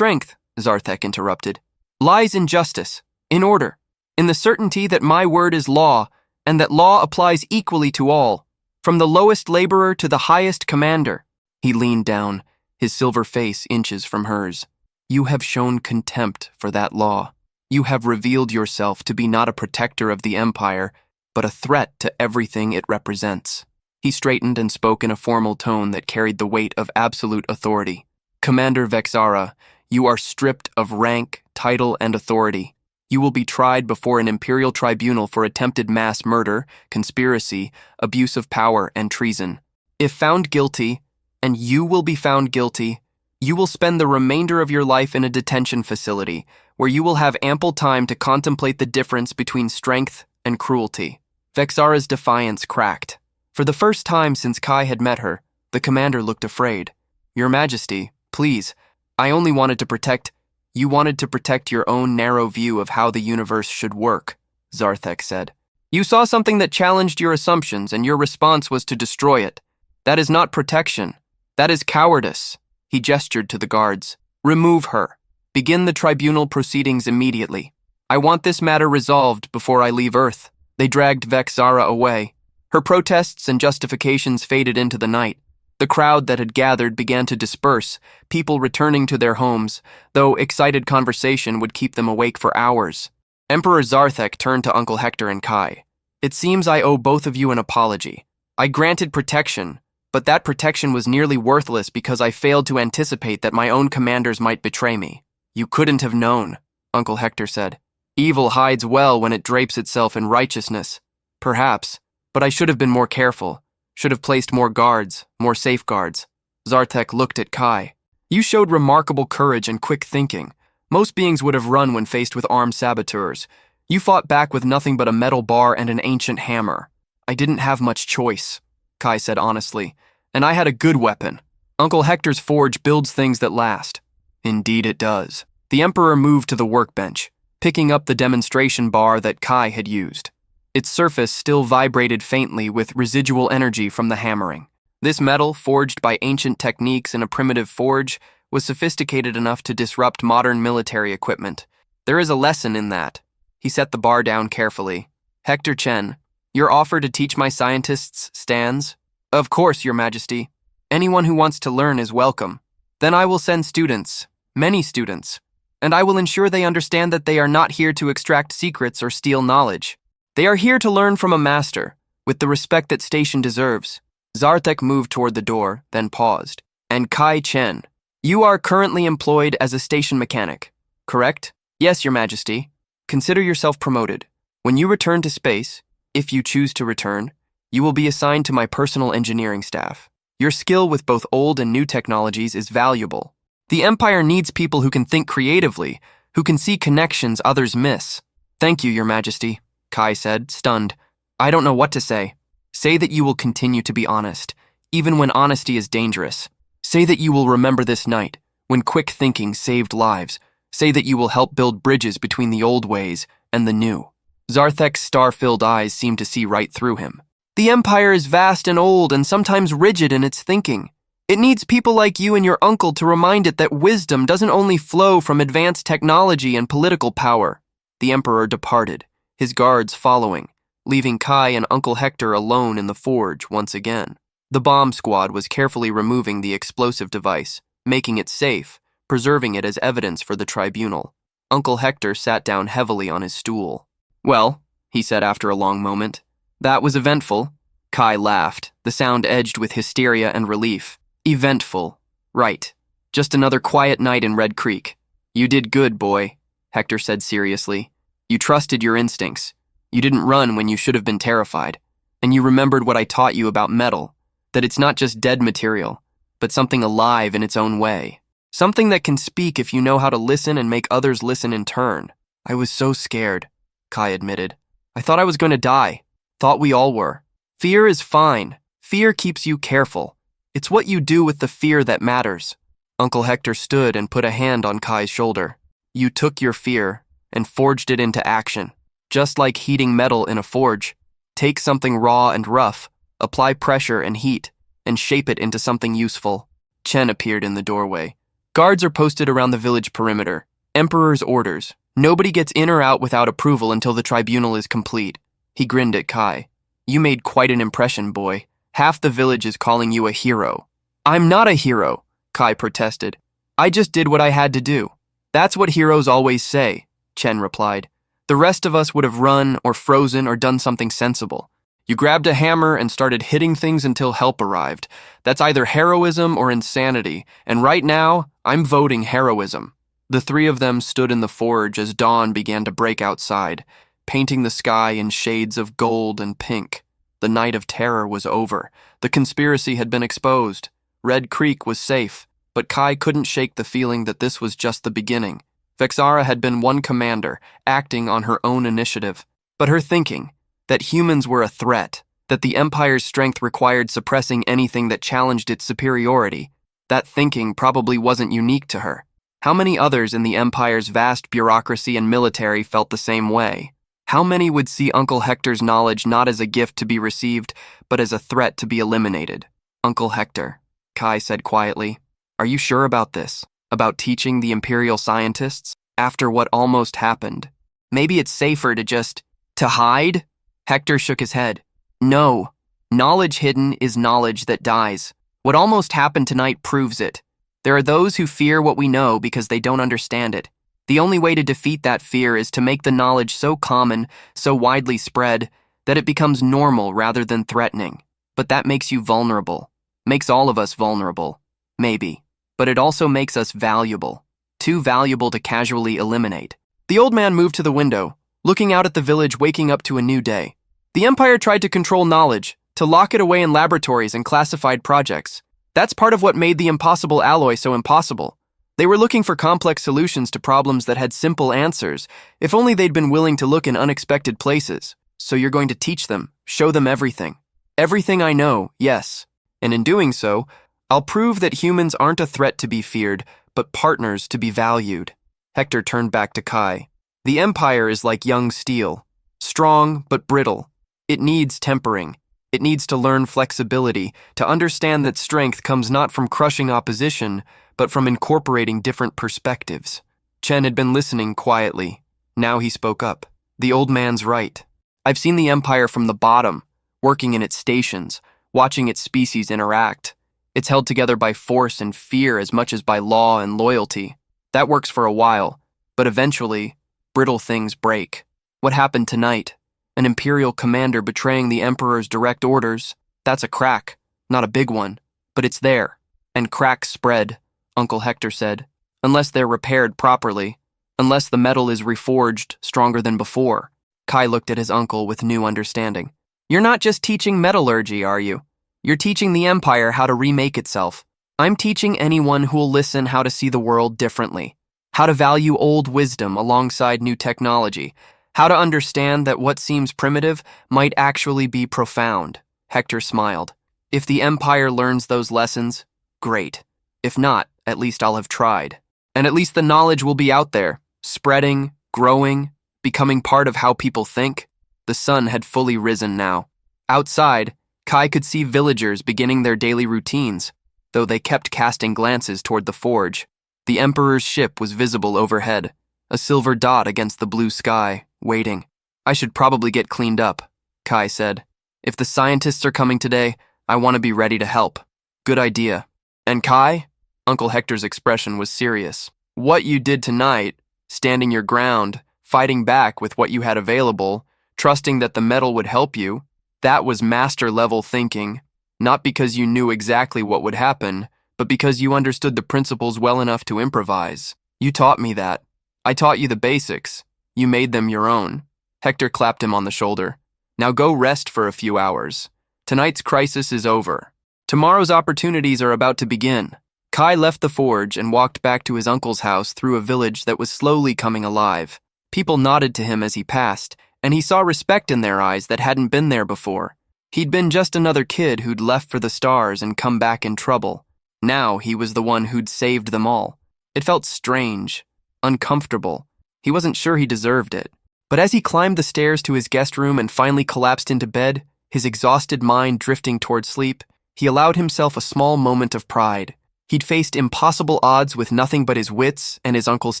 Zarthek interrupted, lies in justice, in order, in the certainty that my word is law, and that law applies equally to all, from the lowest laborer to the highest commander." He leaned down, his silver face inches from hers. "You have shown contempt for that law. You have revealed yourself to be not a protector of the Empire, but a threat to everything it represents." He straightened and spoke in a formal tone that carried the weight of absolute authority. "Commander Vexara, you are stripped of rank, title, and authority. You will be tried before an Imperial tribunal for attempted mass murder, conspiracy, abuse of power, and treason. If found guilty, and you will be found guilty, you will spend the remainder of your life in a detention facility, where you will have ample time to contemplate the difference between strength and cruelty." Vexara's defiance cracked. For the first time since Kai had met her, the commander looked afraid. "Your Majesty, please, I only wanted to protect—" "You wanted to protect your own narrow view of how the universe should work," Zarthek said. "You saw something that challenged your assumptions, and your response was to destroy it. That is not protection. That is cowardice. He gestured to the guards. Remove her. Begin the tribunal proceedings immediately. I want this matter resolved before I leave Earth. They dragged Vexara away. Her protests and justifications faded into the night. The crowd that had gathered began to disperse, people returning to their homes, though excited conversation would keep them awake for hours. Emperor Zarthek turned to Uncle Hector and Kai. It seems I owe both of you an apology. I granted protection, but that protection was nearly worthless because I failed to anticipate that my own commanders might betray me. You couldn't have known, Uncle Hector said. Evil hides well when it drapes itself in righteousness. Perhaps, but I should have been more careful. Should have placed more guards, more safeguards. Zarthek looked at Kai. You showed remarkable courage and quick thinking. Most beings would have run when faced with armed saboteurs. You fought back with nothing but a metal bar and an ancient hammer. I didn't have much choice, Kai said honestly, and I had a good weapon. Uncle Hector's forge builds things that last. Indeed it does. The Emperor moved to the workbench, picking up the demonstration bar that Kai had used. Its surface still vibrated faintly with residual energy from the hammering. This metal, forged by ancient techniques in a primitive forge, was sophisticated enough to disrupt modern military equipment. There is a lesson in that. He set the bar down carefully. Hector Chen, your offer to teach my scientists stands? Of course, Your Majesty. Anyone who wants to learn is welcome. Then I will send students, many students, and I will ensure they understand that they are not here to extract secrets or steal knowledge. They are here to learn from a master, with the respect that station deserves. Zarthek moved toward the door, then paused. And Kai Chen, you are currently employed as a station mechanic, correct? Yes, Your Majesty. Consider yourself promoted. When you return to space, if you choose to return, you will be assigned to my personal engineering staff. Your skill with both old and new technologies is valuable. The Empire needs people who can think creatively, who can see connections others miss. Thank you, Your Majesty, Kai said, stunned. I don't know what to say. Say that you will continue to be honest, even when honesty is dangerous. Say that you will remember this night, when quick thinking saved lives. Say that you will help build bridges between the old ways and the new. Zarthek's star-filled eyes seemed to see right through him. The Empire is vast and old and sometimes rigid in its thinking. It needs people like you and your uncle to remind it that wisdom doesn't only flow from advanced technology and political power. The Emperor departed, his guards following, leaving Kai and Uncle Hector alone in the forge once again. The bomb squad was carefully removing the explosive device, making it safe, preserving it as evidence for the tribunal. Uncle Hector sat down heavily on his stool. Well, he said after a long moment, that was eventful. Kai laughed, the sound edged with hysteria and relief. Eventful. Right. Just another quiet night in Red Creek. You did good, boy, Hector said seriously. You trusted your instincts. You didn't run when you should have been terrified. And you remembered what I taught you about metal, that it's not just dead material, but something alive in its own way. Something that can speak if you know how to listen and make others listen in turn. I was so scared, Kai admitted. I thought I was going to die. Thought we all were. Fear is fine. Fear keeps you careful. It's what you do with the fear that matters. Uncle Hector stood and put a hand on Kai's shoulder. You took your fear and forged it into action. Just like heating metal in a forge. Take something raw and rough, apply pressure and heat, and shape it into something useful. Chen appeared in the doorway. Guards are posted around the village perimeter. Emperor's orders. Nobody gets in or out without approval until the tribunal is complete. He grinned at Kai. You made quite an impression, boy. Half the village is calling you a hero. I'm not a hero, Kai protested. I just did what I had to do. That's what heroes always say, Chen replied. The rest of us would have run or frozen or done something sensible. You grabbed a hammer and started hitting things until help arrived. That's either heroism or insanity, and right now, I'm voting heroism. The three of them stood in the forge as dawn began to break outside, painting the sky in shades of gold and pink. The night of terror was over. The conspiracy had been exposed. Red Creek was safe, but Kai couldn't shake the feeling that this was just the beginning. Vexara had been one commander, acting on her own initiative, but her thinking, that humans were a threat, that the Empire's strength required suppressing anything that challenged its superiority, that thinking probably wasn't unique to her. How many others in the Empire's vast bureaucracy and military felt the same way? How many would see Uncle Hector's knowledge not as a gift to be received, but as a threat to be eliminated? Uncle Hector. Kai said quietly. Are you sure about this? About teaching the Imperial scientists? After what almost happened? Maybe it's safer to just... To hide? Hector shook his head. No. Knowledge hidden is knowledge that dies. What almost happened tonight proves it. There are those who fear what we know because they don't understand it. The only way to defeat that fear is to make the knowledge so common, so widely spread, that it becomes normal rather than threatening. But that makes you vulnerable. Makes all of us vulnerable. Maybe. But it also makes us valuable. Too valuable to casually eliminate. The old man moved to the window, looking out at the village waking up to a new day. The Empire tried to control knowledge, to lock it away in laboratories and classified projects. That's part of what made the impossible alloy so impossible. They were looking for complex solutions to problems that had simple answers, if only they'd been willing to look in unexpected places. So you're going to teach them, show them everything. Everything I know, yes. And in doing so, I'll prove that humans aren't a threat to be feared, but partners to be valued. Hector turned back to Kai. The Empire is like young steel. Strong, but brittle. It needs tempering. It needs to learn flexibility, to understand that strength comes not from crushing opposition, but from incorporating different perspectives. Chen had been listening quietly. Now he spoke up. The old man's right. I've seen the Empire from the bottom, working in its stations, watching its species interact. It's held together by force and fear as much as by law and loyalty. That works for a while, but eventually, brittle things break. What happened tonight? An Imperial commander betraying the Emperor's direct orders? That's a crack, not a big one, but it's there. And cracks spread, Uncle Hector said, unless they're repaired properly, unless the metal is reforged stronger than before. Kai looked at his uncle with new understanding. You're not just teaching metallurgy, are you? You're teaching the Empire how to remake itself. I'm teaching anyone who'll listen how to see the world differently, how to value old wisdom alongside new technology, how to understand that what seems primitive might actually be profound. Hector smiled. If the Empire learns those lessons, great. If not, at least I'll have tried. And at least the knowledge will be out there, spreading, growing, becoming part of how people think. The sun had fully risen now. Outside, Kai could see villagers beginning their daily routines, though they kept casting glances toward the forge. The Emperor's ship was visible overhead, a silver dot against the blue sky, waiting. I should probably get cleaned up, Kai said. If the scientists are coming today, I want to be ready to help. Good idea. And Kai? Uncle Hector's expression was serious. What you did tonight, standing your ground, fighting back with what you had available, trusting that the metal would help you, that was master-level thinking, not because you knew exactly what would happen, but because you understood the principles well enough to improvise. You taught me that. I taught you the basics. You made them your own. Hector clapped him on the shoulder. Now go rest for a few hours. Tonight's crisis is over. Tomorrow's opportunities are about to begin. Kai left the forge and walked back to his uncle's house through a village that was slowly coming alive. People nodded to him as he passed, and he saw respect in their eyes that hadn't been there before. He'd been just another kid who'd left for the stars and come back in trouble. Now he was the one who'd saved them all. It felt strange, uncomfortable. He wasn't sure he deserved it. But as he climbed the stairs to his guest room and finally collapsed into bed, his exhausted mind drifting toward sleep, he allowed himself a small moment of pride. He'd faced impossible odds with nothing but his wits and his uncle's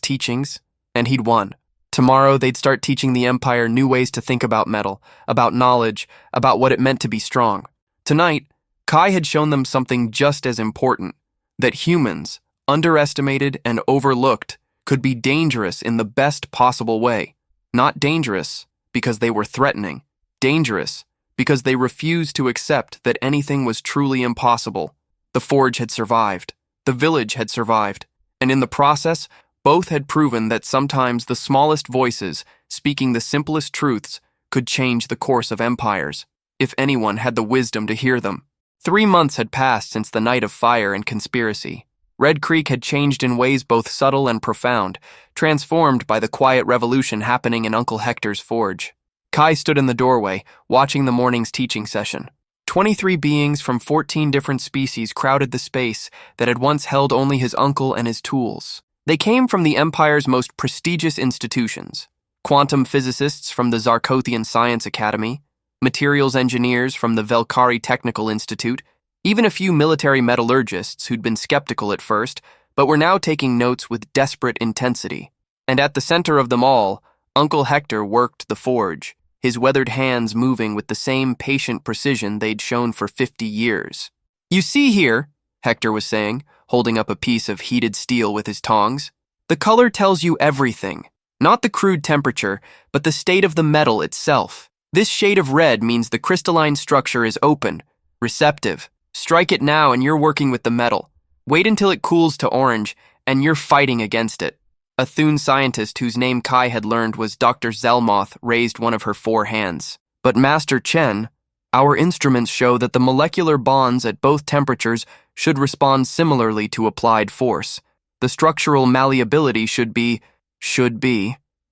teachings, and he'd won. Tomorrow, they'd start teaching the Empire new ways to think about metal, about knowledge, about what it meant to be strong. Tonight, Kai had shown them something just as important, that humans, underestimated and overlooked, could be dangerous in the best possible way. Not dangerous because they were threatening. Dangerous because they refused to accept that anything was truly impossible. The forge had survived. The village had survived. And in the process, both had proven that sometimes the smallest voices, speaking the simplest truths, could change the course of empires, if anyone had the wisdom to hear them. 3 months had passed since the night of fire and conspiracy. Red Creek had changed in ways both subtle and profound, transformed by the quiet revolution happening in Uncle Hector's forge. Kai stood in the doorway, watching the morning's teaching session. 23 beings from 14 different species crowded the space that had once held only his uncle and his tools. They came from the Empire's most prestigious institutions: quantum physicists from the Zarkothian Science Academy, materials engineers from the Velkari Technical Institute, Even a few military metallurgists who'd been skeptical at first, but were now taking notes with desperate intensity. And at the center of them all, Uncle Hector worked the forge, his weathered hands moving with the same patient precision they'd shown for 50 years. "You see here," Hector was saying, holding up a piece of heated steel with his tongs, "the color tells you everything. Not the crude temperature, but the state of the metal itself. This shade of red means the crystalline structure is open, receptive. Strike it now and you're working with the metal. Wait until it cools to orange and you're fighting against it." A Thune scientist whose name Kai had learned was Dr. Zelmoth raised one of her 4 hands. "But Master Chen, our instruments show that the molecular bonds at both temperatures should respond similarly to applied force. The structural malleability should be,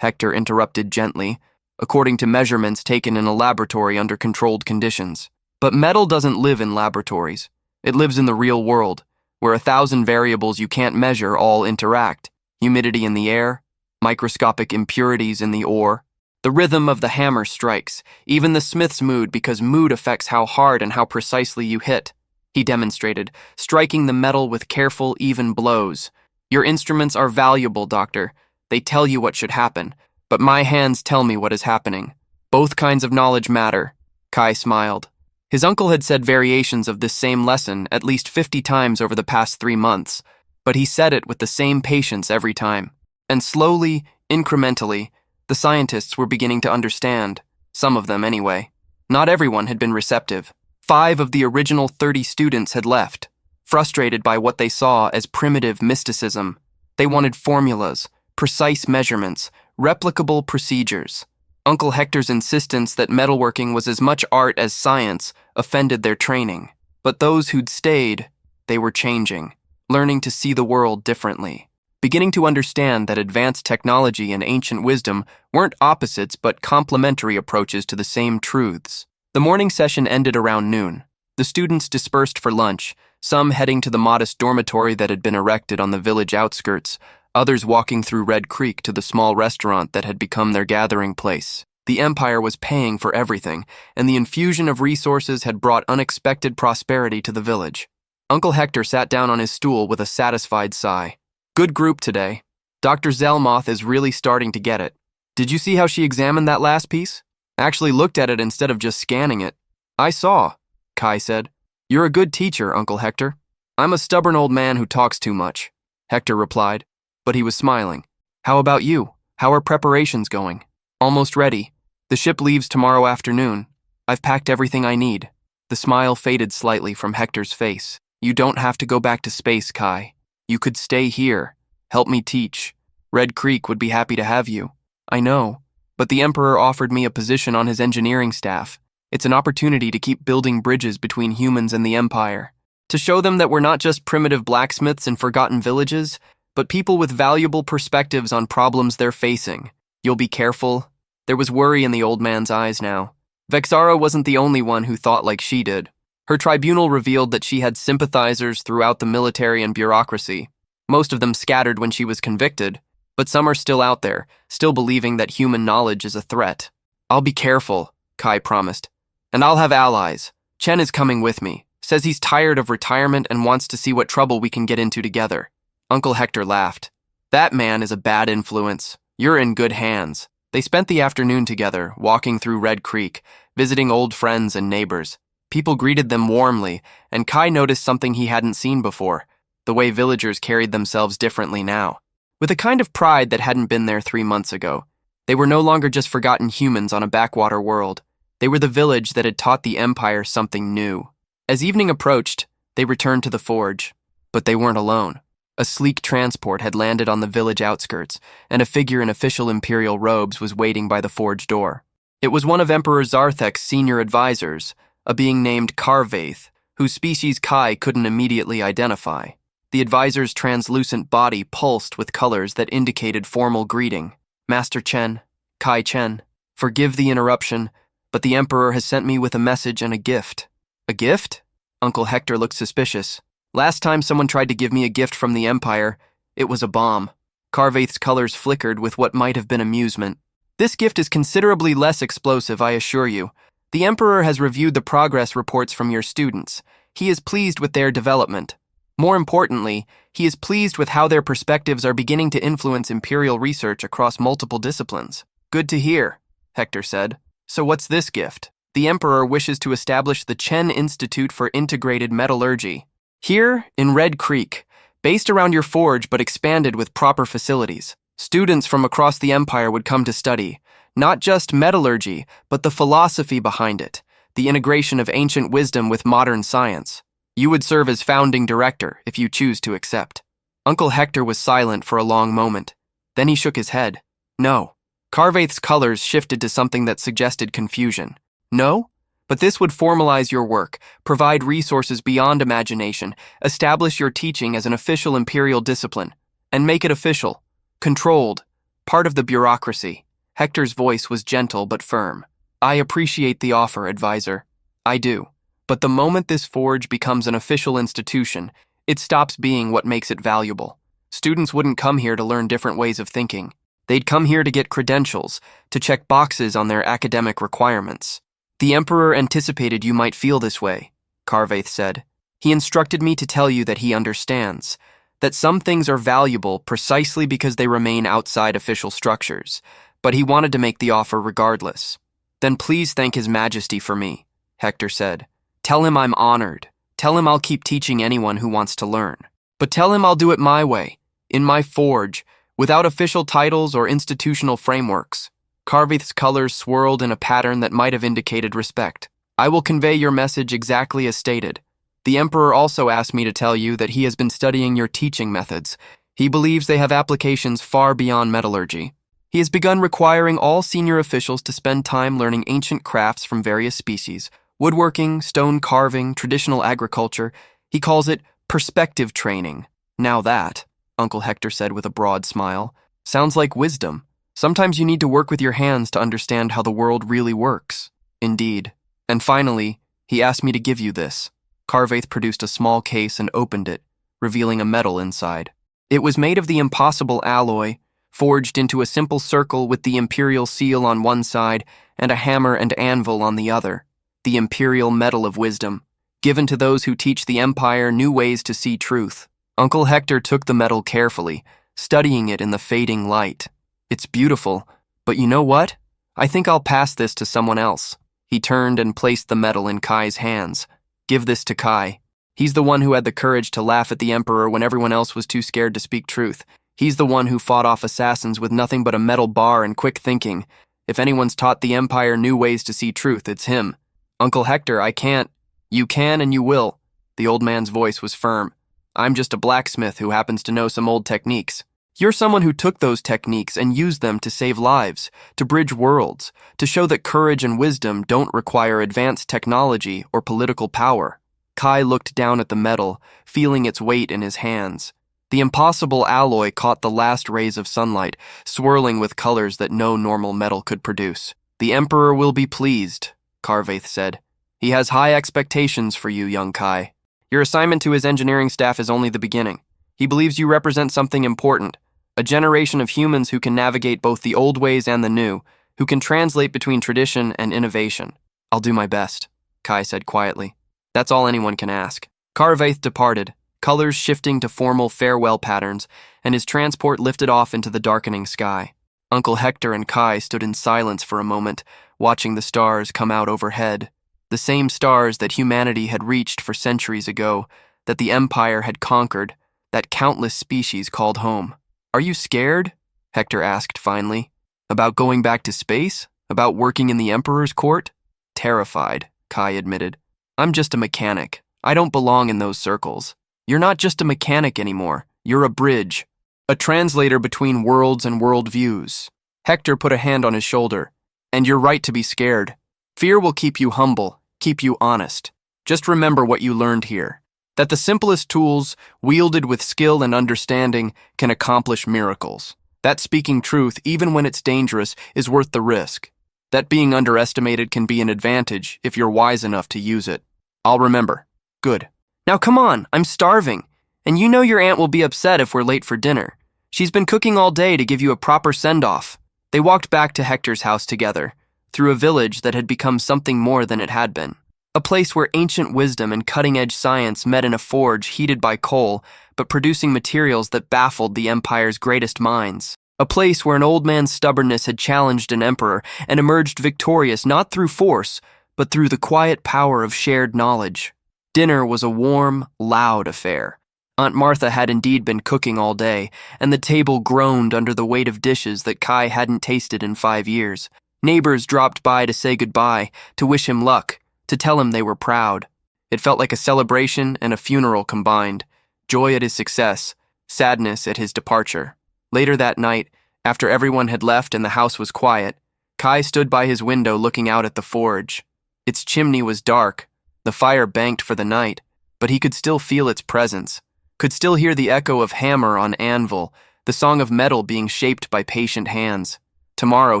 Hector interrupted gently, according to measurements taken in a laboratory under controlled conditions. But metal doesn't live in laboratories. It lives in the real world, where 1,000 variables you can't measure all interact. Humidity in the air, microscopic impurities in the ore. The rhythm of the hammer strikes, even the smith's mood, because mood affects how hard and how precisely you hit," he demonstrated, striking the metal with careful, even blows. "Your instruments are valuable, Doctor. They tell you what should happen, but my hands tell me what is happening. Both kinds of knowledge matter." Kai smiled. His uncle had said variations of this same lesson at least 50 times over the past 3 months, but he said it with the same patience every time. And slowly, incrementally, the scientists were beginning to understand, some of them anyway. Not everyone had been receptive. 5 of the original 30 students had left, frustrated by what they saw as primitive mysticism. They wanted formulas, precise measurements, replicable procedures. Uncle Hector's insistence that metalworking was as much art as science offended their training. But those who'd stayed, they were changing, learning to see the world differently, beginning to understand that advanced technology and ancient wisdom weren't opposites but complementary approaches to the same truths. The morning session ended around noon. The students dispersed for lunch, some heading to the modest dormitory that had been erected on the village outskirts, others walking through Red Creek to the small restaurant that had become their gathering place. The Empire was paying for everything, and the infusion of resources had brought unexpected prosperity to the village. Uncle Hector sat down on his stool with a satisfied sigh. "Good group today. Dr. Zelmoth is really starting to get it. Did you see how she examined that last piece? Actually looked at it instead of just scanning it." "I saw," Kai said. "You're a good teacher, Uncle Hector." "I'm a stubborn old man who talks too much," Hector replied. But he was smiling. "How about you? How are preparations going?" "Almost ready. The ship leaves tomorrow afternoon. I've packed everything I need." The smile faded slightly from Hector's face. "You don't have to go back to space, Kai. You could stay here. Help me teach. Red Creek would be happy to have you." "I know, but the Emperor offered me a position on his engineering staff. It's an opportunity to keep building bridges between humans and the Empire. To show them that we're not just primitive blacksmiths in forgotten villages, but people with valuable perspectives on problems they're facing. You'll be careful." There was worry in the old man's eyes now. Vexara wasn't the only one who thought like she did. Her tribunal revealed that she had sympathizers throughout the military and bureaucracy. Most of them scattered when she was convicted, but some are still out there, still believing that human knowledge is a threat. "I'll be careful," Kai promised. "And I'll have allies. Chen is coming with me. Says he's tired of retirement and wants to see what trouble we can get into together." Uncle Hector laughed. "That man is a bad influence. You're in good hands." They spent the afternoon together, walking through Red Creek, visiting old friends and neighbors. People greeted them warmly, and Kai noticed something he hadn't seen before, the way villagers carried themselves differently now. With a kind of pride that hadn't been there 3 months ago. They were no longer just forgotten humans on a backwater world. They were the village that had taught the Empire something new. As evening approached, they returned to the forge. But they weren't alone. A sleek transport had landed on the village outskirts, and a figure in official imperial robes was waiting by the forge door. It was one of Emperor Zarthek's senior advisors, a being named Karvaith, whose species Kai couldn't immediately identify. The advisor's translucent body pulsed with colors that indicated formal greeting. "Master Chen, Kai Chen, forgive the interruption, but the Emperor has sent me with a message and a gift." "A gift?" Uncle Hector looked suspicious. "Last time someone tried to give me a gift from the Empire, it was a bomb." Karvaith's colors flickered with what might have been amusement. "This gift is considerably less explosive, I assure you. The Emperor has reviewed the progress reports from your students. He is pleased with their development. More importantly, he is pleased with how their perspectives are beginning to influence imperial research across multiple disciplines. Good to hear, Hector said. So what's this gift? The Emperor wishes to establish the Chen Institute for Integrated Metallurgy. Here, in Red Creek, based around your forge but expanded with proper facilities. Students from across the Empire would come to study, not just metallurgy, but the philosophy behind it, the integration of ancient wisdom with modern science. You would serve as founding director if you choose to accept. Uncle Hector was silent for a long moment. Then he shook his head. No. Carvaith's colors shifted to something that suggested confusion. No? But this would formalize your work, provide resources beyond imagination, establish your teaching as an official imperial discipline, and make it official, controlled, part of the bureaucracy. Hector's voice was gentle but firm. I appreciate the offer, advisor. I do. But the moment this forge becomes an official institution, it stops being what makes it valuable. Students wouldn't come here to learn different ways of thinking. They'd come here to get credentials, to check boxes on their academic requirements. The Emperor anticipated you might feel this way, Carvaith said. He instructed me to tell you that he understands, that some things are valuable precisely because they remain outside official structures, but he wanted to make the offer regardless. Then please thank His Majesty for me, Hector said. Tell him I'm honored. Tell him I'll keep teaching anyone who wants to learn. But tell him I'll do it my way, in my forge, without official titles or institutional frameworks. Carvaith's colors swirled in a pattern that might have indicated respect. I will convey your message exactly as stated. The Emperor also asked me to tell you that he has been studying your teaching methods. He believes they have applications far beyond metallurgy. He has begun requiring all senior officials to spend time learning ancient crafts from various species, woodworking, stone carving, traditional agriculture. He calls it perspective training. Now that, Uncle Hector said with a broad smile, sounds like wisdom. Sometimes you need to work with your hands to understand how the world really works. Indeed. And finally, he asked me to give you this. Carvaith produced a small case and opened it, revealing a medal inside. It was made of the impossible alloy, forged into a simple circle with the imperial seal on one side and a hammer and anvil on the other. The imperial medal of wisdom, given to those who teach the Empire new ways to see truth. Uncle Hector took the medal carefully, studying it in the fading light. It's beautiful, but you know what? I think I'll pass this to someone else. He turned and placed the medal in Kai's hands. Give this to Kai. He's the one who had the courage to laugh at the Emperor when everyone else was too scared to speak truth. He's the one who fought off assassins with nothing but a metal bar and quick thinking. If anyone's taught the Empire new ways to see truth, it's him. Uncle Hector, I can't. You can and you will. The old man's voice was firm. I'm just a blacksmith who happens to know some old techniques. You're someone who took those techniques and used them to save lives, to bridge worlds, to show that courage and wisdom don't require advanced technology or political power. Kai looked down at the metal, feeling its weight in his hands. The impossible alloy caught the last rays of sunlight, swirling with colors that no normal metal could produce. The Emperor will be pleased, Carvaith said. He has high expectations for you, young Kai. Your assignment to his engineering staff is only the beginning. He believes you represent something important, a generation of humans who can navigate both the old ways and the new, who can translate between tradition and innovation. I'll do my best, Kai said quietly. That's all anyone can ask. Carvaith departed, colors shifting to formal farewell patterns, and his transport lifted off into the darkening sky. Uncle Hector and Kai stood in silence for a moment, watching the stars come out overhead. The same stars that humanity had reached for centuries ago, that the Empire had conquered, that countless species called home. Are you scared? Hector asked finally. About going back to space? About working in the Emperor's court? Terrified, Kai admitted. I'm just a mechanic. I don't belong in those circles. You're not just a mechanic anymore. You're a bridge. A translator between worlds and worldviews. Hector put a hand on his shoulder. And you're right to be scared. Fear will keep you humble, keep you honest. Just remember what you learned here. That the simplest tools, wielded with skill and understanding, can accomplish miracles. That speaking truth, even when it's dangerous, is worth the risk. That being underestimated can be an advantage if you're wise enough to use it. I'll remember. Good. Now come on, I'm starving. And you know your aunt will be upset if we're late for dinner. She's been cooking all day to give you a proper send-off. They walked back to Hector's house together, through a village that had become something more than it had been. A place where ancient wisdom and cutting-edge science met in a forge heated by coal, but producing materials that baffled the Empire's greatest minds. A place where an old man's stubbornness had challenged an emperor and emerged victorious not through force, but through the quiet power of shared knowledge. Dinner was a warm, loud affair. Aunt Martha had indeed been cooking all day, and the table groaned under the weight of dishes that Kai hadn't tasted in 5 years. Neighbors dropped by to say goodbye, to wish him luck, to tell him they were proud. It felt like a celebration and a funeral combined, joy at his success, sadness at his departure. Later that night, after everyone had left and the house was quiet, Kai stood by his window looking out at the forge. Its chimney was dark, the fire banked for the night, but he could still feel its presence, could still hear the echo of hammer on anvil, the song of metal being shaped by patient hands. Tomorrow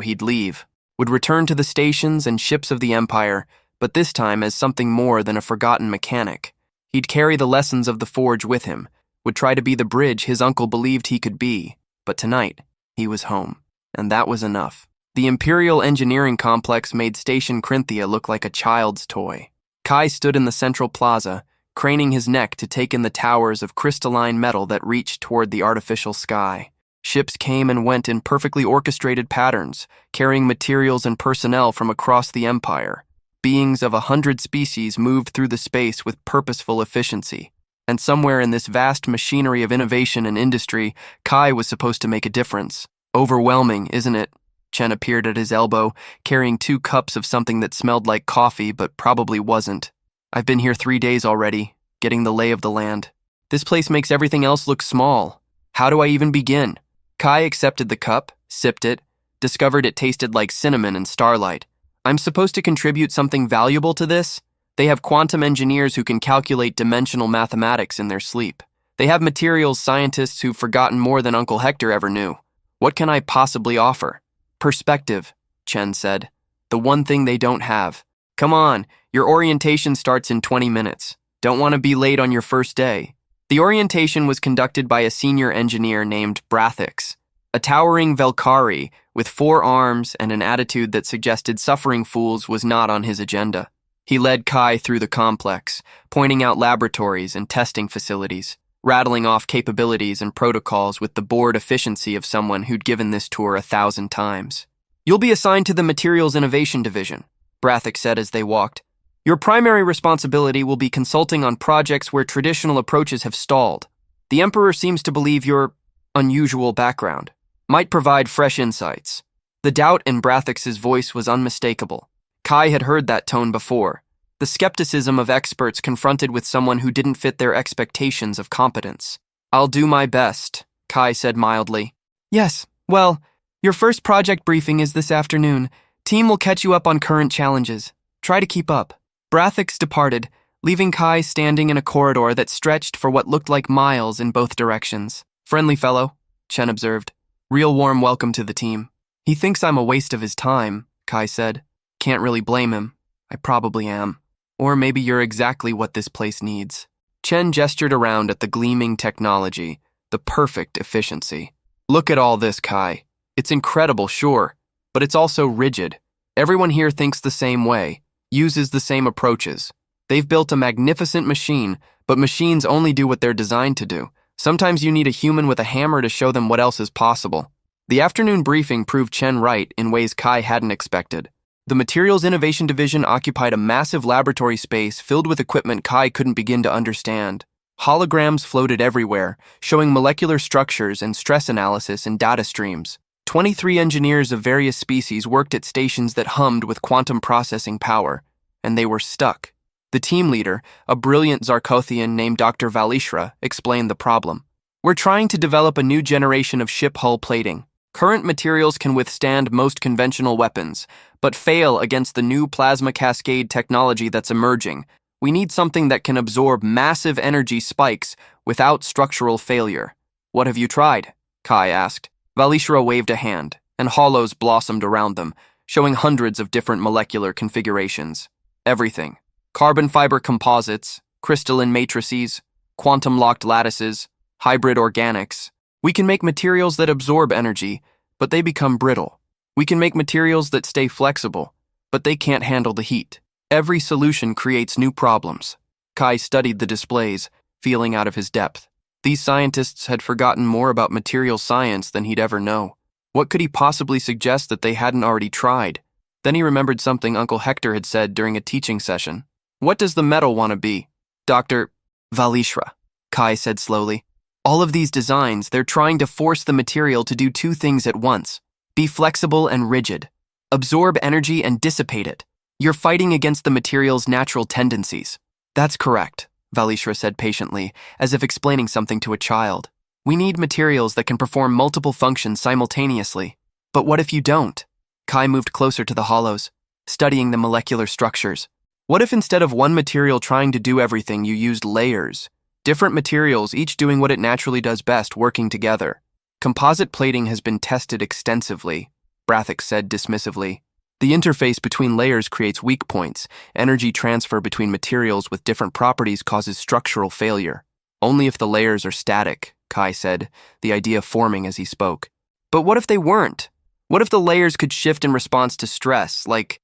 he'd leave, would return to the stations and ships of the Empire, but this time as something more than a forgotten mechanic. He'd carry the lessons of the forge with him, would try to be the bridge his uncle believed he could be, but tonight, he was home, and that was enough. The Imperial Engineering Complex made Station Crinthia look like a child's toy. Kai stood in the central plaza, craning his neck to take in the towers of crystalline metal that reached toward the artificial sky. Ships came and went in perfectly orchestrated patterns, carrying materials and personnel from across the Empire. Beings of 100 species moved through the space with purposeful efficiency. And somewhere in this vast machinery of innovation and industry, Kai was supposed to make a difference. Overwhelming, isn't it? Chen appeared at his elbow, carrying 2 cups of something that smelled like coffee but probably wasn't. I've been here 3 days already, getting the lay of the land. This place makes everything else look small. How do I even begin? Kai accepted the cup, sipped it, discovered it tasted like cinnamon and starlight. I'm supposed to contribute something valuable to this? They have quantum engineers who can calculate dimensional mathematics in their sleep. They have materials scientists who've forgotten more than Uncle Hector ever knew. What can I possibly offer? Perspective, Chen said. The one thing they don't have. Come on, your orientation starts in 20 minutes. Don't want to be late on your first day. The orientation was conducted by a senior engineer named Brathix, a towering Velkari with 4 arms and an attitude that suggested suffering fools was not on his agenda. He led Kai through the complex, pointing out laboratories and testing facilities, rattling off capabilities and protocols with the bored efficiency of someone who'd given this tour 1,000 times. You'll be assigned to the Materials Innovation Division, Brathix said as they walked. Your primary responsibility will be consulting on projects where traditional approaches have stalled. The Emperor seems to believe your unusual background might provide fresh insights. The doubt in Brathix's voice was unmistakable. Kai had heard that tone before, the skepticism of experts confronted with someone who didn't fit their expectations of competence. I'll do my best, Kai said mildly. Yes, well, your first project briefing is this afternoon. Team will catch you up on current challenges. Try to keep up. Brathix departed, leaving Kai standing in a corridor that stretched for what looked like miles in both directions. Friendly fellow, Chen observed. Real warm welcome to the team. He thinks I'm a waste of his time, Kai said. Can't really blame him. I probably am. Or maybe you're exactly what this place needs. Chen gestured around at the gleaming technology, the perfect efficiency. Look at all this, Kai. It's incredible, sure, but it's also rigid. Everyone here thinks the same way, uses the same approaches. They've built a magnificent machine, but machines only do what they're designed to do. Sometimes you need a human with a hammer to show them what else is possible. The afternoon briefing proved Chen right in ways Kai hadn't expected. The Materials Innovation Division occupied a massive laboratory space filled with equipment Kai couldn't begin to understand. Holograms floated everywhere, showing molecular structures and stress analysis in data streams. 23 engineers of various species worked at stations that hummed with quantum processing power, and they were stuck. The team leader, a brilliant Zarkothian named Dr. Valishra, explained the problem. We're trying to develop a new generation of ship hull plating. Current materials can withstand most conventional weapons, but fail against the new plasma cascade technology that's emerging. We need something that can absorb massive energy spikes without structural failure. What have you tried? Kai asked. Valishra waved a hand, and hollows blossomed around them, showing hundreds of different molecular configurations. Everything. Carbon fiber composites, crystalline matrices, quantum-locked lattices, hybrid organics. We can make materials that absorb energy, but they become brittle. We can make materials that stay flexible, but they can't handle the heat. Every solution creates new problems. Kai studied the displays, feeling out of his depth. These scientists had forgotten more about material science than he'd ever know. What could he possibly suggest that they hadn't already tried? Then he remembered something Uncle Hector had said during a teaching session. What does the metal want to be? Dr. Valishra, Kai said slowly. All of these designs, they're trying to force the material to do two things at once. Be flexible and rigid. Absorb energy and dissipate it. You're fighting against the material's natural tendencies. That's correct, Valishra said patiently, as if explaining something to a child. We need materials that can perform multiple functions simultaneously. But what if you don't? Kai moved closer to the hollows, studying the molecular structures. What if instead of one material trying to do everything, you used layers? Different materials, each doing what it naturally does best, working together. Composite plating has been tested extensively, Brathix said dismissively. The interface between layers creates weak points. Energy transfer between materials with different properties causes structural failure. Only if the layers are static, Kai said, the idea forming as he spoke. But what if they weren't? What if the layers could shift in response to stress, like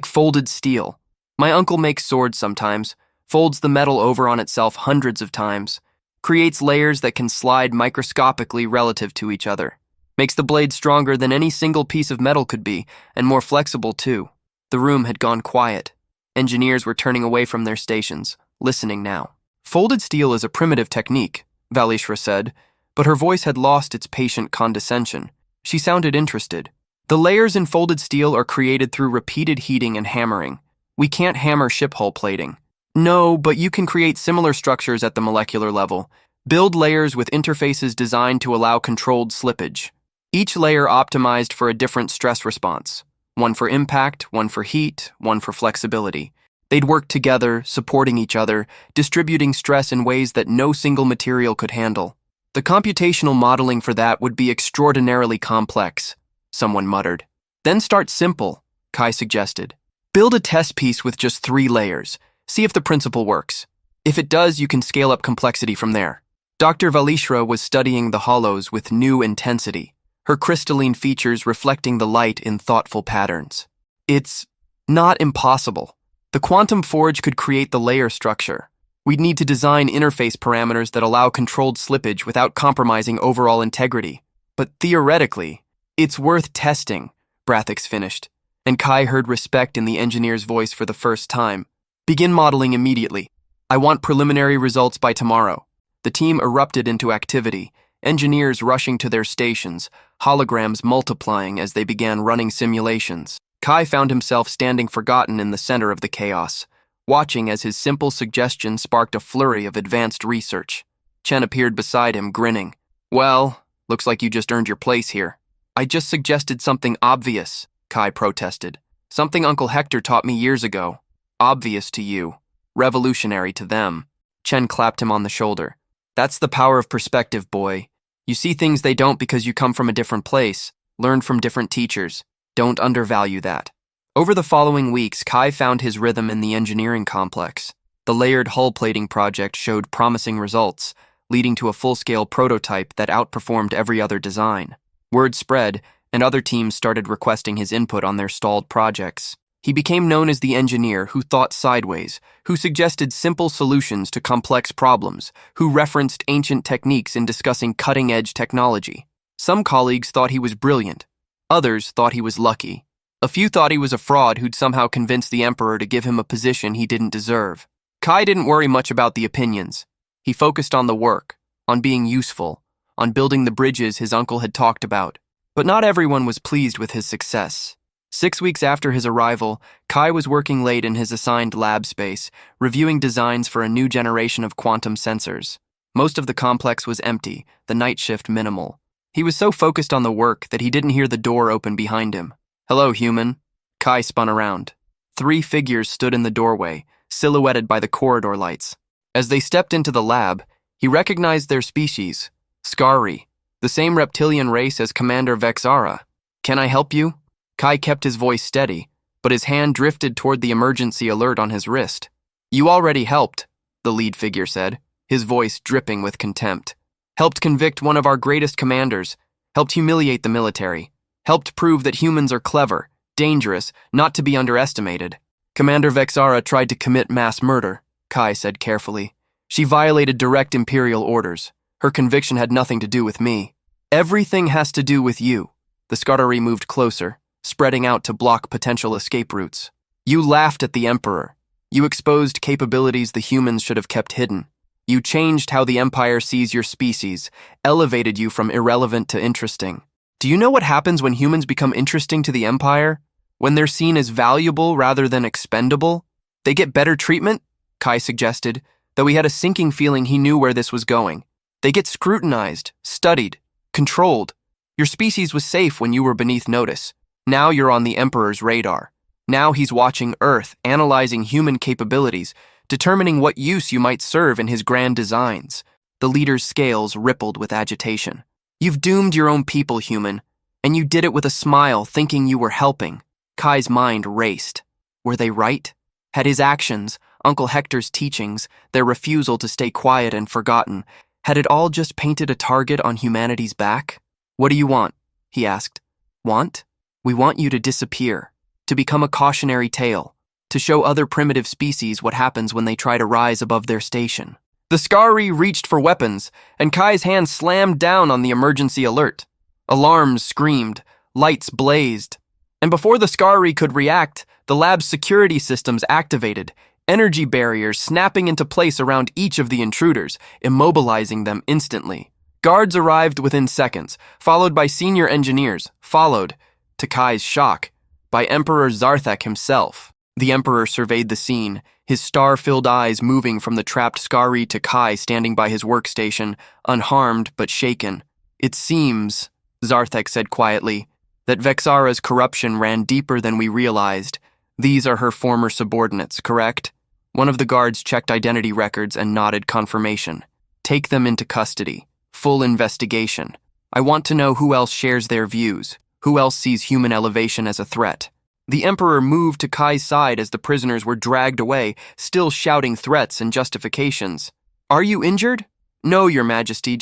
folded steel? My uncle makes swords sometimes, folds the metal over on itself hundreds of times, creates layers that can slide microscopically relative to each other, makes the blade stronger than any single piece of metal could be, and more flexible too. The room had gone quiet. Engineers were turning away from their stations, listening now. Folded steel is a primitive technique, Valishra said, but her voice had lost its patient condescension. She sounded interested. The layers in folded steel are created through repeated heating and hammering. We can't hammer ship hull plating. No, but you can create similar structures at the molecular level. Build layers with interfaces designed to allow controlled slippage. Each layer optimized for a different stress response. One for impact, one for heat, one for flexibility. They'd work together, supporting each other, distributing stress in ways that no single material could handle. The computational modeling for that would be extraordinarily complex, someone muttered. Then start simple, Kai suggested. Build a test piece with just 3 layers. See if the principle works. If it does, you can scale up complexity from there. Dr. Valishra was studying the hollows with new intensity, her crystalline features reflecting the light in thoughtful patterns. It's not impossible. The quantum forge could create the layer structure. We'd need to design interface parameters that allow controlled slippage without compromising overall integrity. But theoretically, it's worth testing, Brathix finished, and Kai heard respect in the engineer's voice for the first time. Begin modeling immediately. I want preliminary results by tomorrow. The team erupted into activity, engineers rushing to their stations, holograms multiplying as they began running simulations. Kai found himself standing forgotten in the center of the chaos, watching as his simple suggestion sparked a flurry of advanced research. Chen appeared beside him, grinning. Well, looks like you just earned your place here. I just suggested something obvious, Kai protested. Something Uncle Hector taught me years ago. Obvious to you, revolutionary to them. Chen clapped him on the shoulder. That's the power of perspective, boy. You see things they don't because you come from a different place, learned from different teachers. Don't undervalue that. Over the following weeks, Kai found his rhythm in the engineering complex. The layered hull plating project showed promising results, leading to a full-scale prototype that outperformed every other design. Word spread, and other teams started requesting his input on their stalled projects. He became known as the engineer who thought sideways, who suggested simple solutions to complex problems, who referenced ancient techniques in discussing cutting-edge technology. Some colleagues thought he was brilliant. Others thought he was lucky. A few thought he was a fraud who'd somehow convinced the Emperor to give him a position he didn't deserve. Kai didn't worry much about the opinions. He focused on the work, on being useful, on building the bridges his uncle had talked about. But not everyone was pleased with his success. 6 weeks after his arrival, Kai was working late in his assigned lab space, reviewing designs for a new generation of quantum sensors. Most of the complex was empty, the night shift minimal. He was so focused on the work that he didn't hear the door open behind him. Hello, human. Kai spun around. 3 figures stood in the doorway, silhouetted by the corridor lights. As they stepped into the lab, he recognized their species, Skari, the same reptilian race as Commander Vexara. Can I help you? Kai kept his voice steady, but his hand drifted toward the emergency alert on his wrist. You already helped, the lead figure said, his voice dripping with contempt. Helped convict one of our greatest commanders, helped humiliate the military, helped prove that humans are clever, dangerous, not to be underestimated. Commander Vexara tried to commit mass murder, Kai said carefully. She violated direct Imperial orders. Her conviction had nothing to do with me. Everything has to do with you. The Scartari moved closer, spreading out to block potential escape routes. You laughed at the Emperor. You exposed capabilities the humans should have kept hidden. You changed how the Empire sees your species, elevated you from irrelevant to interesting. Do you know what happens when humans become interesting to the Empire? When they're seen as valuable rather than expendable? They get better treatment? Kai suggested, though he had a sinking feeling he knew where this was going. They get scrutinized, studied, controlled. Your species was safe when you were beneath notice. Now you're on the Emperor's radar. Now he's watching Earth, analyzing human capabilities, determining what use you might serve in his grand designs. The leader's scales rippled with agitation. You've doomed your own people, human, and you did it with a smile, thinking you were helping. Kai's mind raced. Were they right? Had his actions, Uncle Hector's teachings, their refusal to stay quiet and forgotten, had it all just painted a target on humanity's back? What do you want? He asked. Want? We want you to disappear, to become a cautionary tale, to show other primitive species what happens when they try to rise above their station. The Scarri reached for weapons, and Kai's hand slammed down on the emergency alert. Alarms screamed, lights blazed, and before the Scarri could react, the lab's security systems activated, energy barriers snapping into place around each of the intruders, immobilizing them instantly. Guards arrived within seconds, followed by senior engineers, followed, to Kai's shock, by Emperor Zarthek himself. The Emperor surveyed the scene, his star-filled eyes moving from the trapped Scarri to Kai standing by his workstation, unharmed but shaken. It seems, Zarthek said quietly, that Vexara's corruption ran deeper than we realized. These are her former subordinates, correct? One of the guards checked identity records and nodded confirmation. Take them into custody. Full investigation. I want to know who else shares their views, who else sees human elevation as a threat. The Emperor moved to Kai's side as the prisoners were dragged away, still shouting threats and justifications. Are you injured? No, Your Majesty,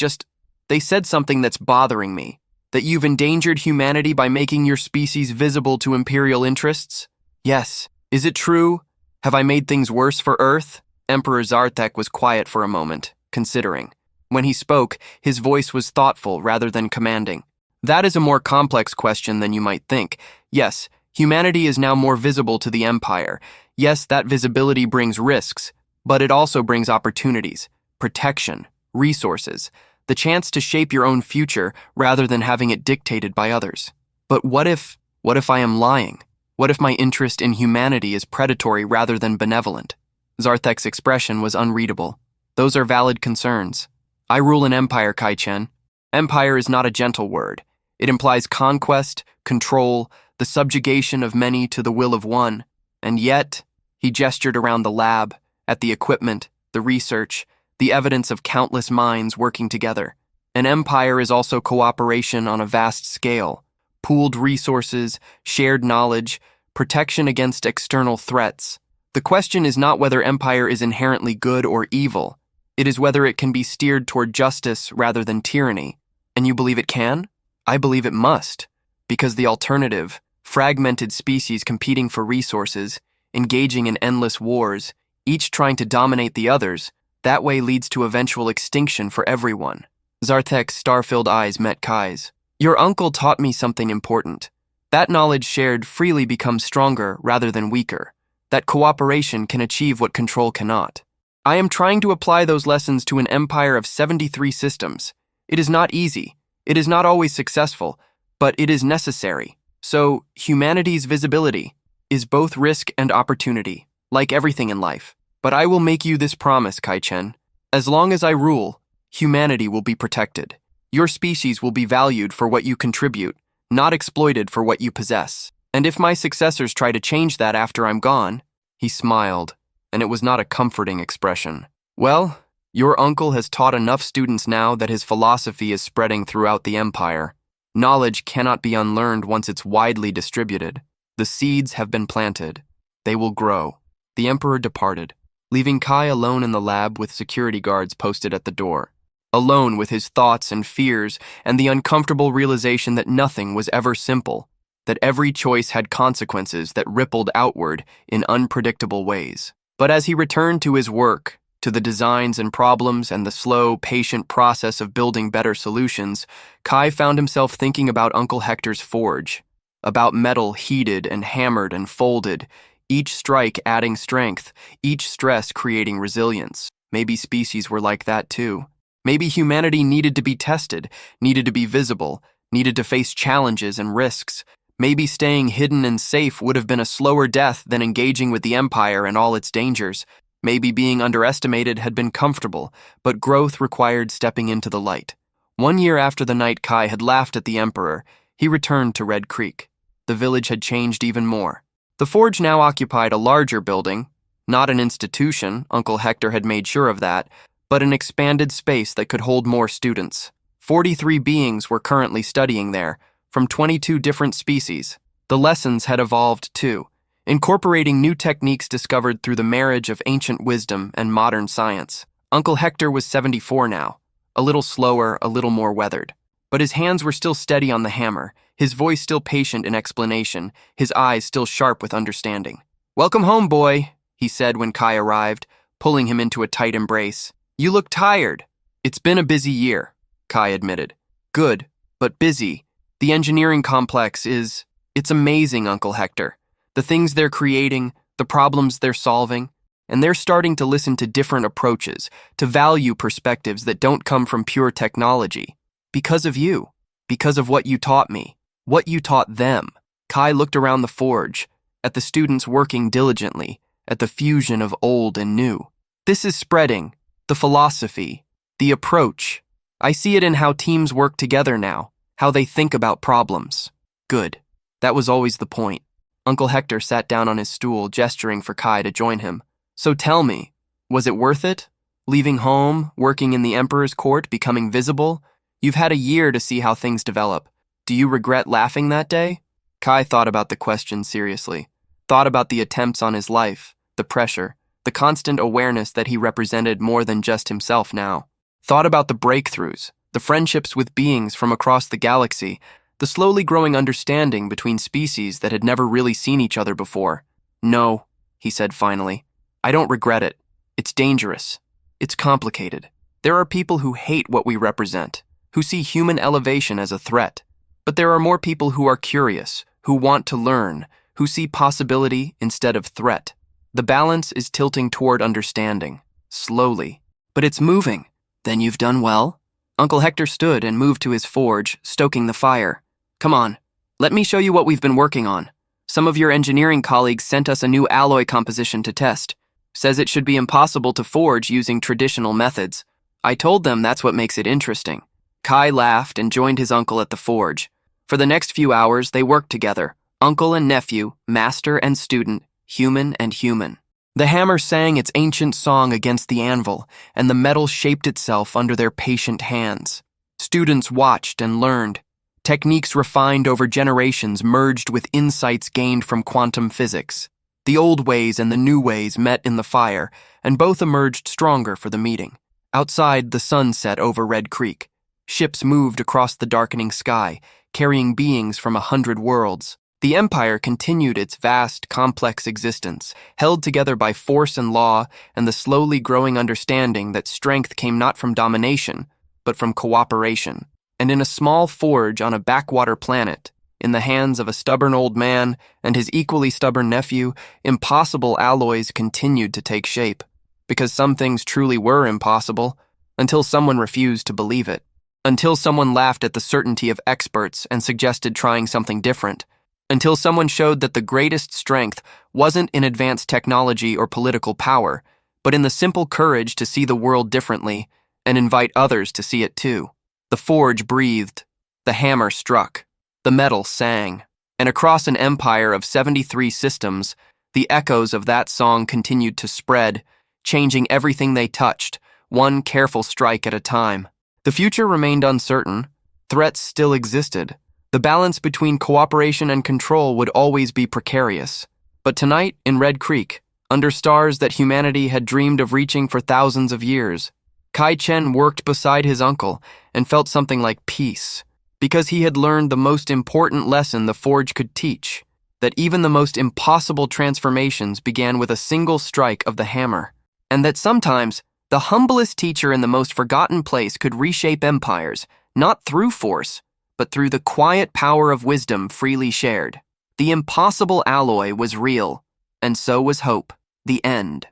they said something that's bothering me. That you've endangered humanity by making your species visible to Imperial interests? Yes. Is it true? Have I made things worse for Earth? Emperor Zarthek was quiet for a moment, considering. When he spoke, his voice was thoughtful rather than commanding. That is a more complex question than you might think. Yes, humanity is now more visible to the Empire. Yes, that visibility brings risks, but it also brings opportunities, protection, resources, the chance to shape your own future rather than having it dictated by others. But what if I am lying? What if my interest in humanity is predatory rather than benevolent? Zarthek's expression was unreadable. Those are valid concerns. I rule an empire, Kai Chen. Empire is not a gentle word. It implies conquest, control, the subjugation of many to the will of one. And yet, he gestured around the lab, at the equipment, the research, the evidence of countless minds working together. An empire is also cooperation on a vast scale, pooled resources, shared knowledge, protection against external threats. The question is not whether empire is inherently good or evil. It is whether it can be steered toward justice rather than tyranny. And you believe it can? I believe it must, because the alternative, fragmented species competing for resources, engaging in endless wars, each trying to dominate the others, that way leads to eventual extinction for everyone. Zarthek's star-filled eyes met Kai's. Your uncle taught me something important. That knowledge shared freely becomes stronger rather than weaker. That cooperation can achieve what control cannot. I am trying to apply those lessons to an empire of 73 systems. It is not easy. It is not always successful, but it is necessary. So, humanity's visibility is both risk and opportunity, like everything in life. But I will make you this promise, Kai Chen. As long as I rule, humanity will be protected. Your species will be valued for what you contribute, not exploited for what you possess. And if my successors try to change that after I'm gone, he smiled, and it was not a comforting expression. Well, your uncle has taught enough students now that his philosophy is spreading throughout the empire. Knowledge cannot be unlearned once it's widely distributed. The seeds have been planted. They will grow. The emperor departed, leaving Kai alone in the lab with security guards posted at the door. Alone with his thoughts and fears and the uncomfortable realization that nothing was ever simple. that every choice had consequences that rippled outward in unpredictable ways. But as he returned to his work, to the designs and problems and the slow, patient process of building better solutions, Kai found himself thinking about Uncle Hector's forge, about metal heated and hammered and folded, each strike adding strength, each stress creating resilience. Maybe species were like that too. Maybe humanity needed to be tested, needed to be visible, needed to face challenges and risks. Maybe staying hidden and safe would have been a slower death than engaging with the Empire and all its dangers. Maybe being underestimated had been comfortable, but growth required stepping into the light. 1 year after the night Kai had laughed at the Emperor, he returned to Red Creek. The village had changed even more. The forge now occupied a larger building, not an institution, Uncle Hector had made sure of that, but an expanded space that could hold more students. 43 beings were currently studying there, from 22 different species. The lessons had evolved too, incorporating new techniques discovered through the marriage of ancient wisdom and modern science. Uncle Hector was 74 now, a little slower, a little more weathered. But his hands were still steady on the hammer, his voice still patient in explanation, his eyes still sharp with understanding. "Welcome home, boy," he said when Kai arrived, pulling him into a tight embrace. "You look tired." "It's been a busy year," Kai admitted. "Good, but busy. The engineering complex it's amazing, Uncle Hector. The things they're creating, the problems they're solving, and they're starting to listen to different approaches, to value perspectives that don't come from pure technology. Because of you, because of what you taught me, what you taught them." Kai looked around the forge, at the students working diligently, at the fusion of old and new. "This is spreading, the philosophy, the approach. I see it in how teams work together now, how they think about problems." "Good. That was always the point." Uncle Hector sat down on his stool, gesturing for Kai to join him. "So tell me, was it worth it? Leaving home, working in the Emperor's court, becoming visible? You've had a year to see how things develop. Do you regret laughing that day?" Kai thought about the question seriously, thought about the attempts on his life, the pressure, the constant awareness that he represented more than just himself now. Thought about the breakthroughs, the friendships with beings from across the galaxy, the slowly growing understanding between species that had never really seen each other before. "No," he said finally. "I don't regret it. It's dangerous. It's complicated. There are people who hate what we represent, who see human elevation as a threat. But there are more people who are curious, who want to learn, who see possibility instead of threat. The balance is tilting toward understanding, slowly. But it's moving." "Then you've done well?" Uncle Hector stood and moved to his forge, stoking the fire. "Come on, let me show you what we've been working on. Some of your engineering colleagues sent us a new alloy composition to test. Says it should be impossible to forge using traditional methods. I told them that's what makes it interesting." Kai laughed and joined his uncle at the forge. For the next few hours, they worked together, uncle and nephew, master and student, human and human. The hammer sang its ancient song against the anvil, and the metal shaped itself under their patient hands. Students watched and learned. Techniques refined over generations merged with insights gained from quantum physics. The old ways and the new ways met in the fire, and both emerged stronger for the meeting. Outside, the sun set over Red Creek. Ships moved across the darkening sky, carrying beings from 100 worlds. The Empire continued its vast, complex existence, held together by force and law and the slowly growing understanding that strength came not from domination, but from cooperation. And in a small forge on a backwater planet, in the hands of a stubborn old man and his equally stubborn nephew, impossible alloys continued to take shape. Because some things truly were impossible, until someone refused to believe it. Until someone laughed at the certainty of experts and suggested trying something different. Until someone showed that the greatest strength wasn't in advanced technology or political power, but in the simple courage to see the world differently and invite others to see it too. The forge breathed. The hammer struck. The metal sang. And across an empire of 73 systems, the echoes of that song continued to spread, changing everything they touched, one careful strike at a time. The future remained uncertain. Threats still existed. The balance between cooperation and control would always be precarious. But tonight, in Red Creek, under stars that humanity had dreamed of reaching for thousands of years, Kai Chen worked beside his uncle and felt something like peace. because he had learned the most important lesson the forge could teach, that even the most impossible transformations began with a single strike of the hammer, and that sometimes the humblest teacher in the most forgotten place could reshape empires, not through force, but through the quiet power of wisdom freely shared. The impossible alloy was real, and so was hope. The end.